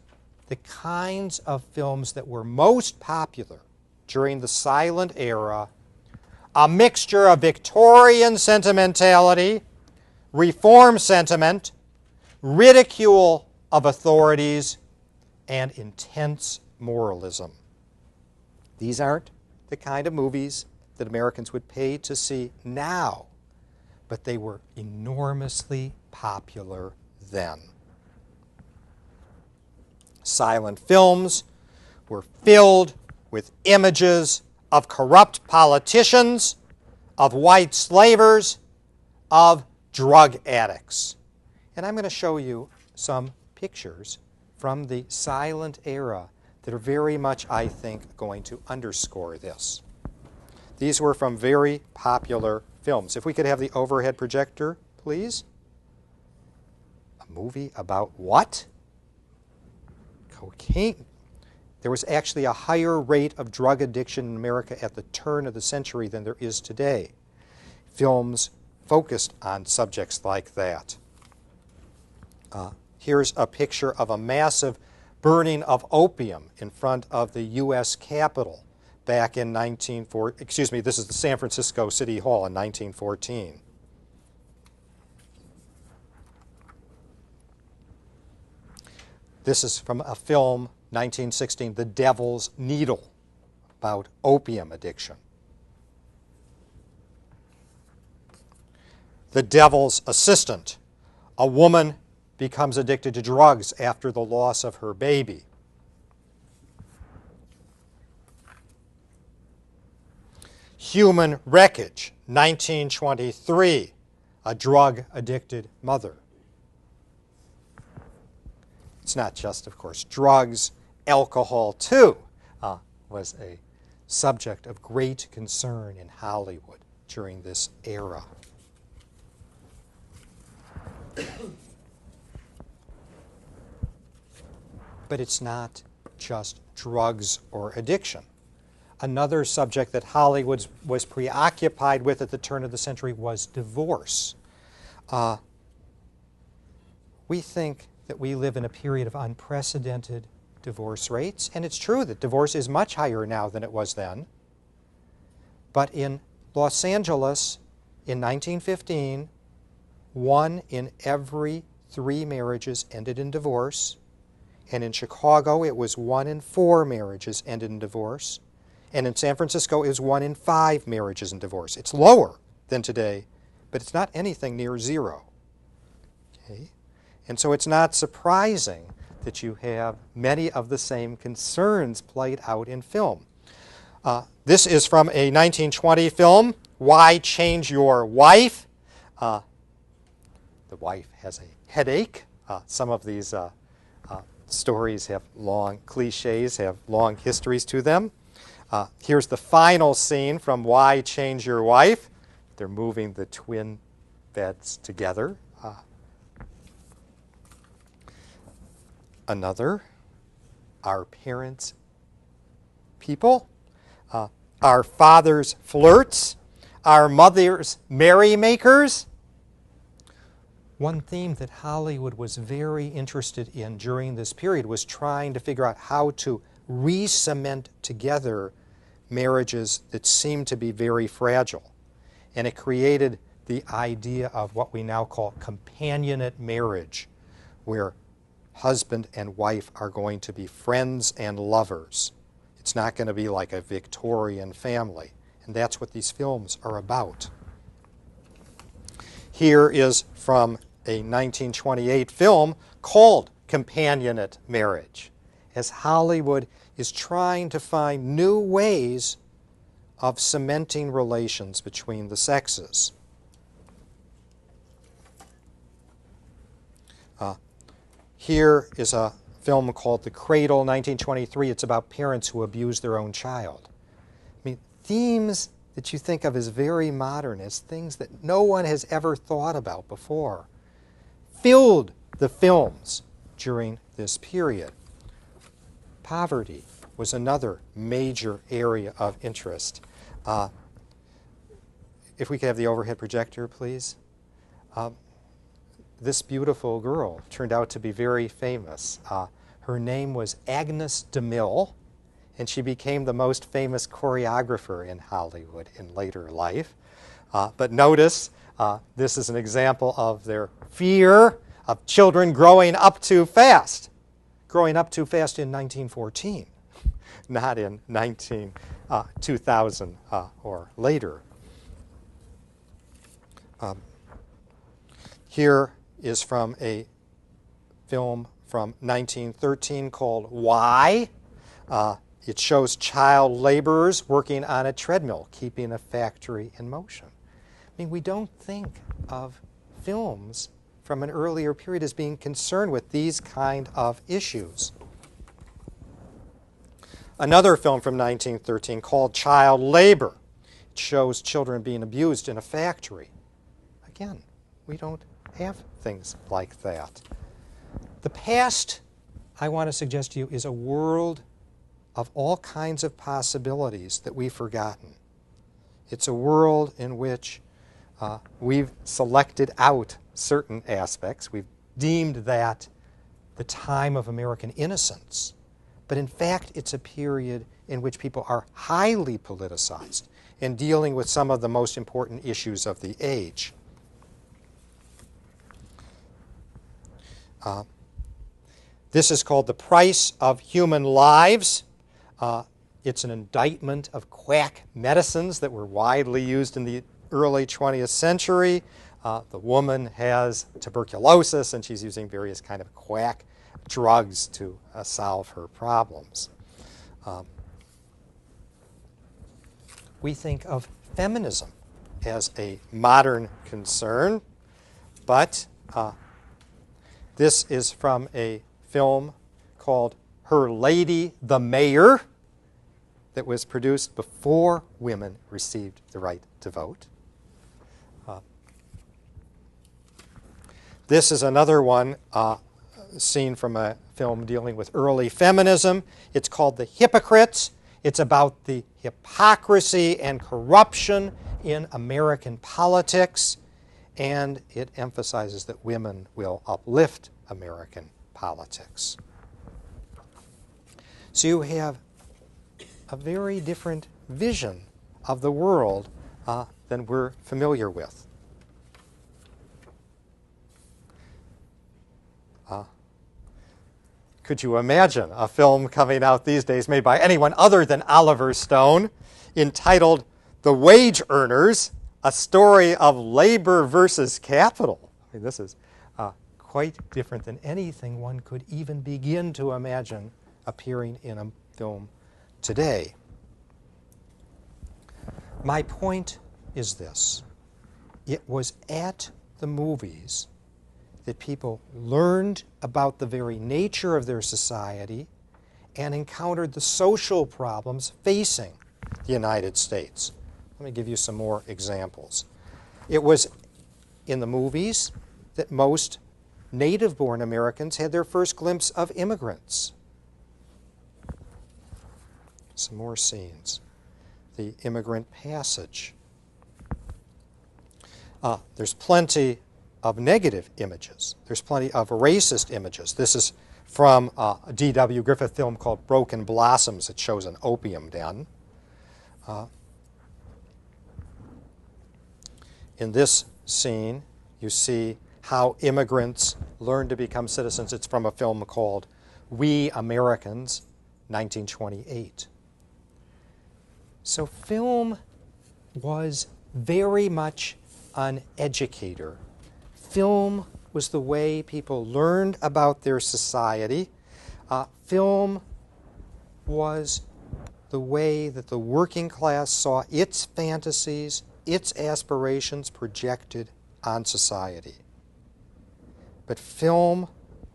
the kinds of films that were most popular during the silent era, a mixture of Victorian sentimentality, reform sentiment, ridicule of authorities, and intense moralism. These aren't the kind of movies that Americans would pay to see now, but they were enormously popular then. Silent films were filled with images of corrupt politicians, of white slavers, of drug addicts. And I'm going to show you some pictures from the silent era that are very much, I think, going to underscore this. These were from very popular films. If we could have the overhead projector, please. A movie about what? Cocaine. There was actually a higher rate of drug addiction in America at the turn of the century than there is today. Films focused on subjects like that. Here's a picture of a massive burning of opium in front of the U.S. Capitol back in this is the San Francisco City Hall in 1914. This is from a film, 1916, The Devil's Needle, about opium addiction. The Devil's Assistant, a woman becomes addicted to drugs after the loss of her baby. Human Wreckage, 1923, a drug-addicted mother. It's not just, of course, drugs. Alcohol, too, was a subject of great concern in Hollywood during this era. But it's not just drugs or addiction. Another subject that Hollywood was preoccupied with at the turn of the century was divorce. We think that we live in a period of unprecedented divorce rates, and it's true that divorce is much higher now than it was then. But in Los Angeles in 1915, 1 in every 3 marriages ended in divorce. And in Chicago, it was 1 in 4 marriages ended in divorce. And in San Francisco, it was 1 in 5 marriages in divorce. It's lower than today, but it's not anything near zero. Okay? And so it's not surprising that you have many of the same concerns played out in film. This is from a 1920 film, Why Change Your Wife? The wife has a headache. Some of these stories have long cliches, have long histories to them. Here's the final scene from Why Change Your Wife? They're moving the twin beds together. Another, Our Parents' People, Our Fathers' Flirts, Our Mothers' Merrymakers. One theme that Hollywood was very interested in during this period was trying to figure out how to re-cement together marriages that seemed to be very fragile. And it created the idea of what we now call companionate marriage, where husband and wife are going to be friends and lovers. It's not going to be like a Victorian family. And that's what these films are about. Here is from a 1928 film called Companionate Marriage, as Hollywood is trying to find new ways of cementing relations between the sexes. Here is a film called The Cradle, 1923. It's about parents who abuse their own child. I mean, themes that you think of as very modern, as things that no one has ever thought about before, filled the films during this period. Poverty was another major area of interest. If we could have the overhead projector, please. This beautiful girl turned out to be very famous. Her name was Agnes DeMille, and she became the most famous choreographer in Hollywood in later life. But notice, this is an example of their fear of children growing up too fast. Growing up too fast in 1914, not in 2000 or later. Here is from a film from 1913 called Why? It shows child laborers working on a treadmill, keeping a factory in motion. I mean, we don't think of films from an earlier period as being concerned with these kind of issues. Another film from 1913 called Child Labor. It shows children being abused in a factory. Again, we don't have things like that. The past, I want to suggest to you, is a world of all kinds of possibilities that we've forgotten. It's a world in which we've selected out certain aspects. We've deemed that the time of American innocence. But in fact, it's a period in which people are highly politicized and dealing with some of the most important issues of the age. This is called The Price of Human Lives. It's an indictment of quack medicines that were widely used in the early 20th century. The woman has tuberculosis, and she's using various kind of quack drugs to solve her problems. We think of feminism as a modern concern, but this is from a film called Her Lady the Mayor that was produced before women received the right to vote. This is another one seen from a film dealing with early feminism. It's called The Hypocrites. It's about the hypocrisy and corruption in American politics, and it emphasizes that women will uplift American politics. So you have a very different vision of the world than we're familiar with. Could you imagine a film coming out these days made by anyone other than Oliver Stone entitled The Wage Earners, a story of labor versus capital? I mean, this is quite different than anything one could even begin to imagine appearing in a film today. My point is this. It was at the movies that people learned about the very nature of their society and encountered the social problems facing the United States. Let me give you some more examples. It was in the movies that most native-born Americans had their first glimpse of immigrants. Some more scenes. The immigrant passage. There's plenty of negative images. There's plenty of racist images. This is from a D.W. Griffith film called Broken Blossoms. It shows an opium den. In this scene, you see how immigrants learn to become citizens. It's from a film called We Americans, 1928. So film was very much an educator. Film was the way people learned about their society. Film was the way that the working class saw its fantasies, its aspirations projected on society. But film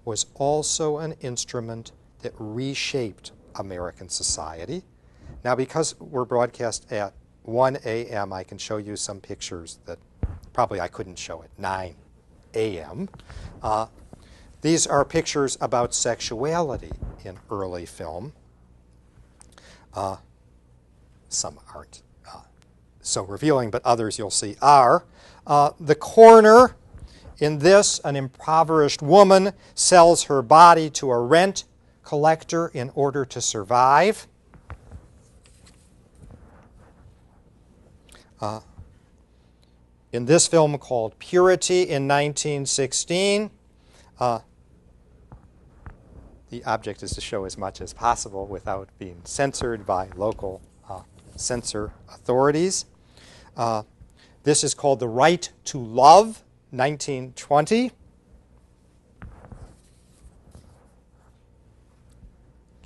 was also an instrument that reshaped American society. Now, because we're broadcast at 1 a.m., I can show you some pictures that probably I couldn't show at 9 a.m. These are pictures about sexuality in early film. Some aren't so revealing, but others you'll see are. The corner in this, an impoverished woman sells her body to a rent collector in order to survive. In this film called Purity in 1916, the object is to show as much as possible without being censored by local censor authorities. This is called The Right to Love, 1920.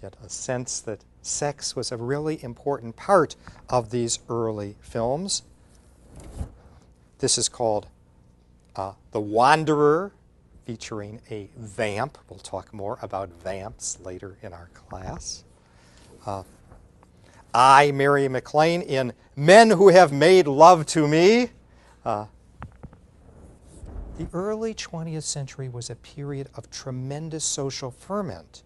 get a sense that sex was a really important part of these early films. This is called The Wanderer, featuring a vamp. We'll talk more about vamps later in our class. I, Mary McLean, in Men Who Have Made Love to Me. The early 20th century was a period of tremendous social ferment.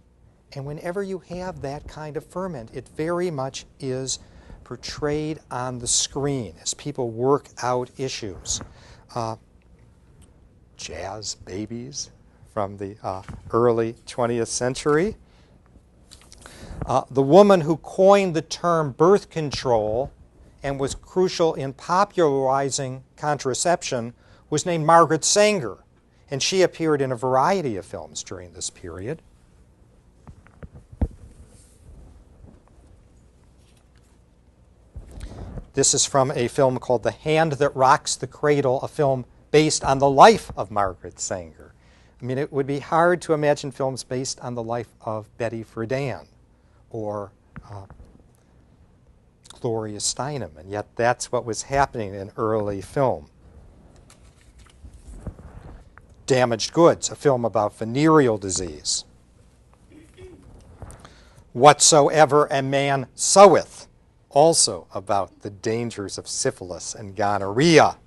And whenever you have that kind of ferment, it very much is portrayed on the screen as people work out issues. Jazz babies from the early 20th century. The woman who coined the term birth control and was crucial in popularizing contraception was named Margaret Sanger, and she appeared in a variety of films during this period. This is from a film called The Hand That Rocks the Cradle, a film based on the life of Margaret Sanger. I mean, it would be hard to imagine films based on the life of Betty Friedan or Gloria Steinem, and yet that's what was happening in early film. Damaged Goods, a film about venereal disease. Whatsoever a Man Soweth, also about the dangers of syphilis and gonorrhea.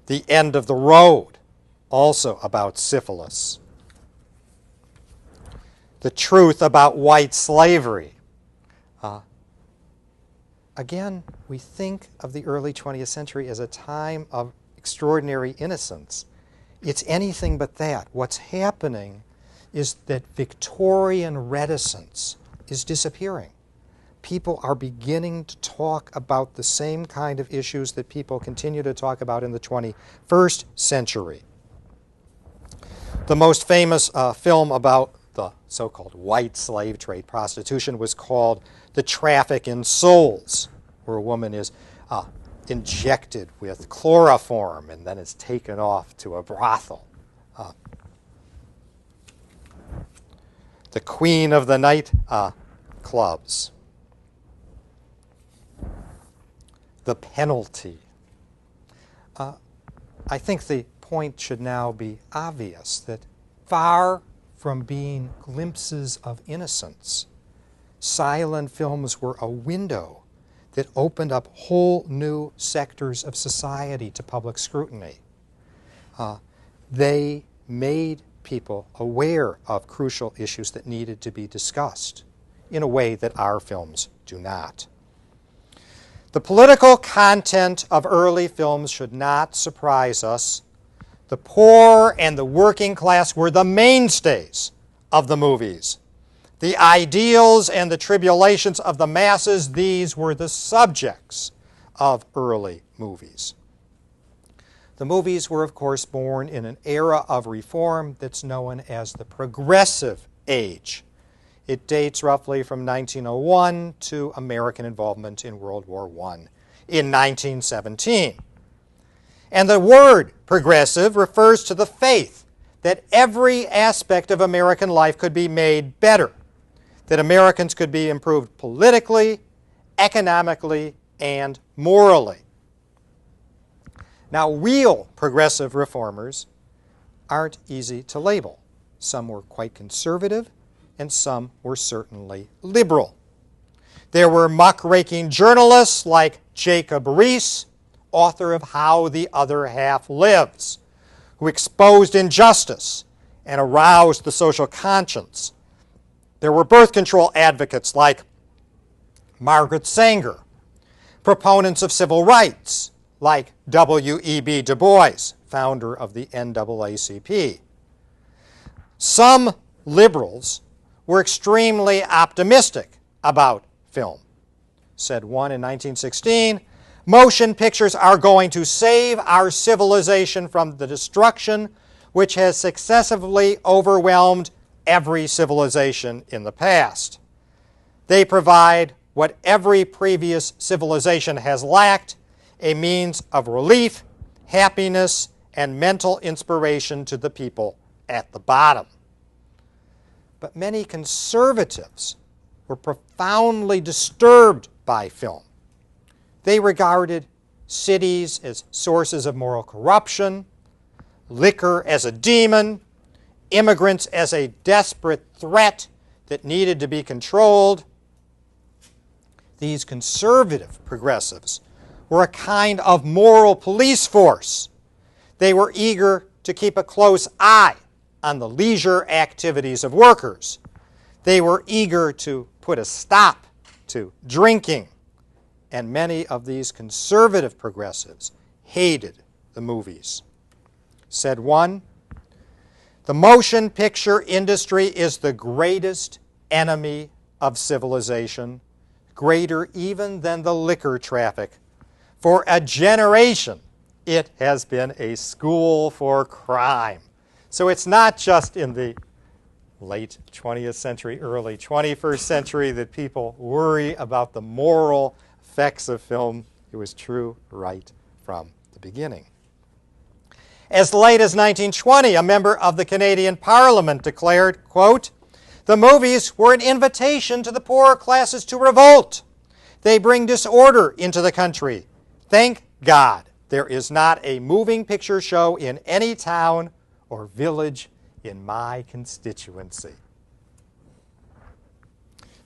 The End of the Road, also about syphilis. The Truth About White Slavery. Again, we think of the early 20th century as a time of extraordinary innocence. It's anything but that. What's happening is that Victorian reticence is disappearing. People are beginning to talk about the same kind of issues that people continue to talk about in the 21st century. The most famous film about the so-called white slave trade, prostitution, was called The Traffic in Souls, where a woman is injected with chloroform and then is taken off to a brothel. The Queen of the Night clubs. The Penalty. I think the point should now be obvious that far from being glimpses of innocence, silent films were a window that opened up whole new sectors of society to public scrutiny. They made people aware of crucial issues that needed to be discussed in a way that our films do not. The political content of early films should not surprise us. The poor and the working class were the mainstays of the movies. The ideals and the tribulations of the masses, these were the subjects of early movies. The movies were, of course, born in an era of reform that's known as the Progressive Age. It dates roughly from 1901 to American involvement in World War I in 1917. And the word progressive refers to the faith that every aspect of American life could be made better, that Americans could be improved politically, economically, and morally. Now, real progressive reformers aren't easy to label. Some were quite conservative, and some were certainly liberal. There were muckraking journalists like Jacob Riis, author of How the Other Half Lives, who exposed injustice and aroused the social conscience. There were birth control advocates like Margaret Sanger, proponents of civil rights like W.E.B. Du Bois, founder of the NAACP. Some liberals were extremely optimistic about film. Said one in 1916, "Motion pictures are going to save our civilization from the destruction which has successively overwhelmed every civilization in the past. They provide what every previous civilization has lacked, a means of relief, happiness, and mental inspiration to the people at the bottom." But many conservatives were profoundly disturbed by film. They regarded cities as sources of moral corruption, liquor as a demon, immigrants as a desperate threat that needed to be controlled. These conservative progressives were a kind of moral police force. They were eager to keep a close eye on the leisure activities of workers. They were eager to put a stop to drinking. And many of these conservative progressives hated the movies. Said one, "The motion picture industry is the greatest enemy of civilization, greater even than the liquor traffic. For a generation, it has been a school for crime." So it's not just in the late 20th century, early 21st century that people worry about the moral effects of film. It was true right from the beginning. As late as 1920, a member of the Canadian Parliament declared, quote, "The movies were an invitation to the poorer classes to revolt. They bring disorder into the country. Thank God there is not a moving picture show in any town or village in my constituency."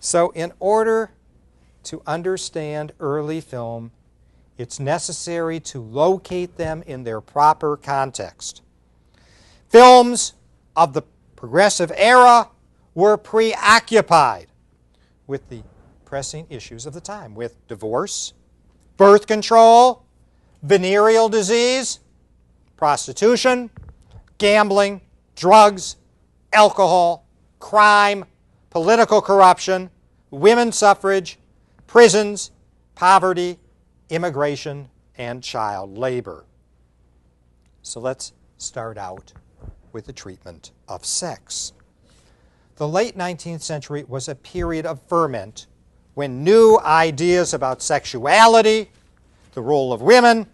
So in order to understand early film, it's necessary to locate them in their proper context. Films of the progressive era were preoccupied with the pressing issues of the time, with divorce, birth control, venereal disease, prostitution, gambling, drugs, alcohol, crime, political corruption, women's suffrage, prisons, poverty, immigration, and child labor. So let's start out with the treatment of sex. The late 19th century was a period of ferment when new ideas about sexuality, the role of women,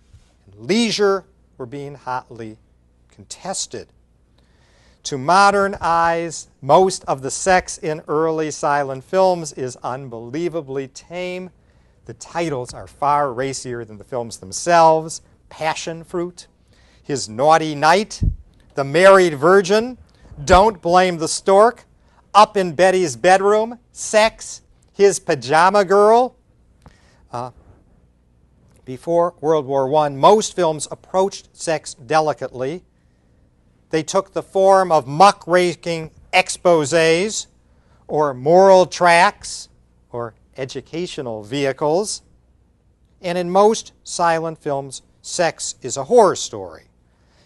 and leisure were being hotly contested. To modern eyes, most of the sex in early silent films is unbelievably tame. The titles are far racier than the films themselves. Passion Fruit, His Naughty Night, The Married Virgin, Don't Blame the Stork, Up in Betty's Bedroom, Sex, His Pajama Girl. Before World War I, most films approached sex delicately. They took the form of muckraking exposés or moral tracts or educational vehicles. And in most silent films, sex is a horror story.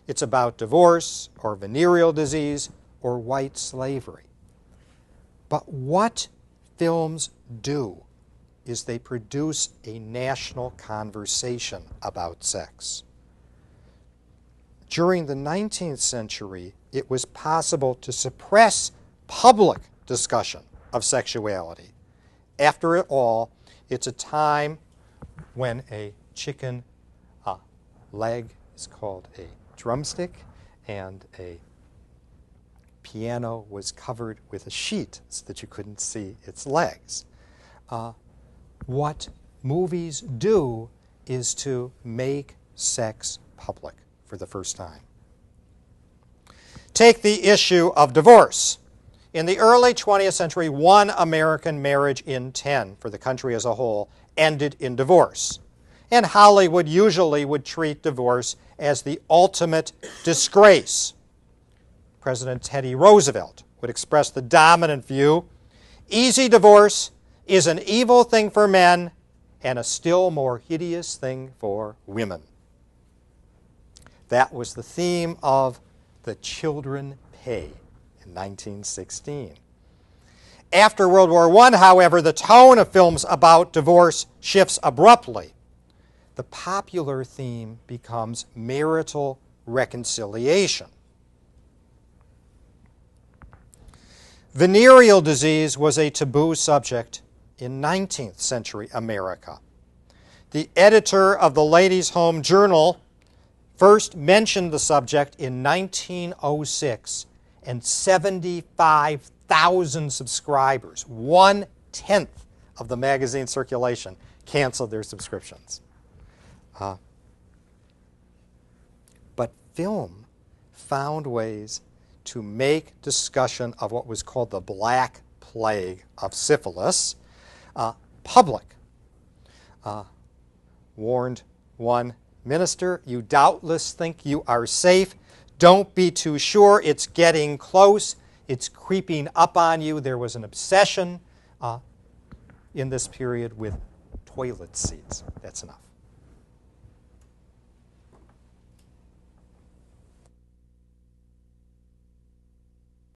It's about divorce or venereal disease or white slavery. But what films do is they produce a national conversation about sex. During the 19th century, it was possible to suppress public discussion of sexuality. After it all, it's a time when a chicken leg is called a drumstick and a piano was covered with a sheet so that you couldn't see its legs. What movies do is to make sex public for the first time. Take the issue of divorce. In the early 20th century, 1 American marriage in 10 for the country as a whole ended in divorce. And Hollywood usually would treat divorce as the ultimate disgrace. President Teddy Roosevelt would express the dominant view, easy divorce is an evil thing for men and a still more hideous thing for women. That was the theme of The Children Pay in 1916. After World War I, however, the tone of films about divorce shifts abruptly. The popular theme becomes marital reconciliation. Venereal disease was a taboo subject in 19th century America. The editor of the Ladies' Home Journal first mentioned the subject in 1906, and 1,000 subscribers, 1/10 of the magazine circulation, canceled their subscriptions. But film found ways to make discussion of what was called the Black Plague of syphilis public. Warned one minister, "You doubtless think you are safe. Don't be too sure. It's getting close. It's creeping up on you." There was an obsession in this period with toilet seats. That's enough.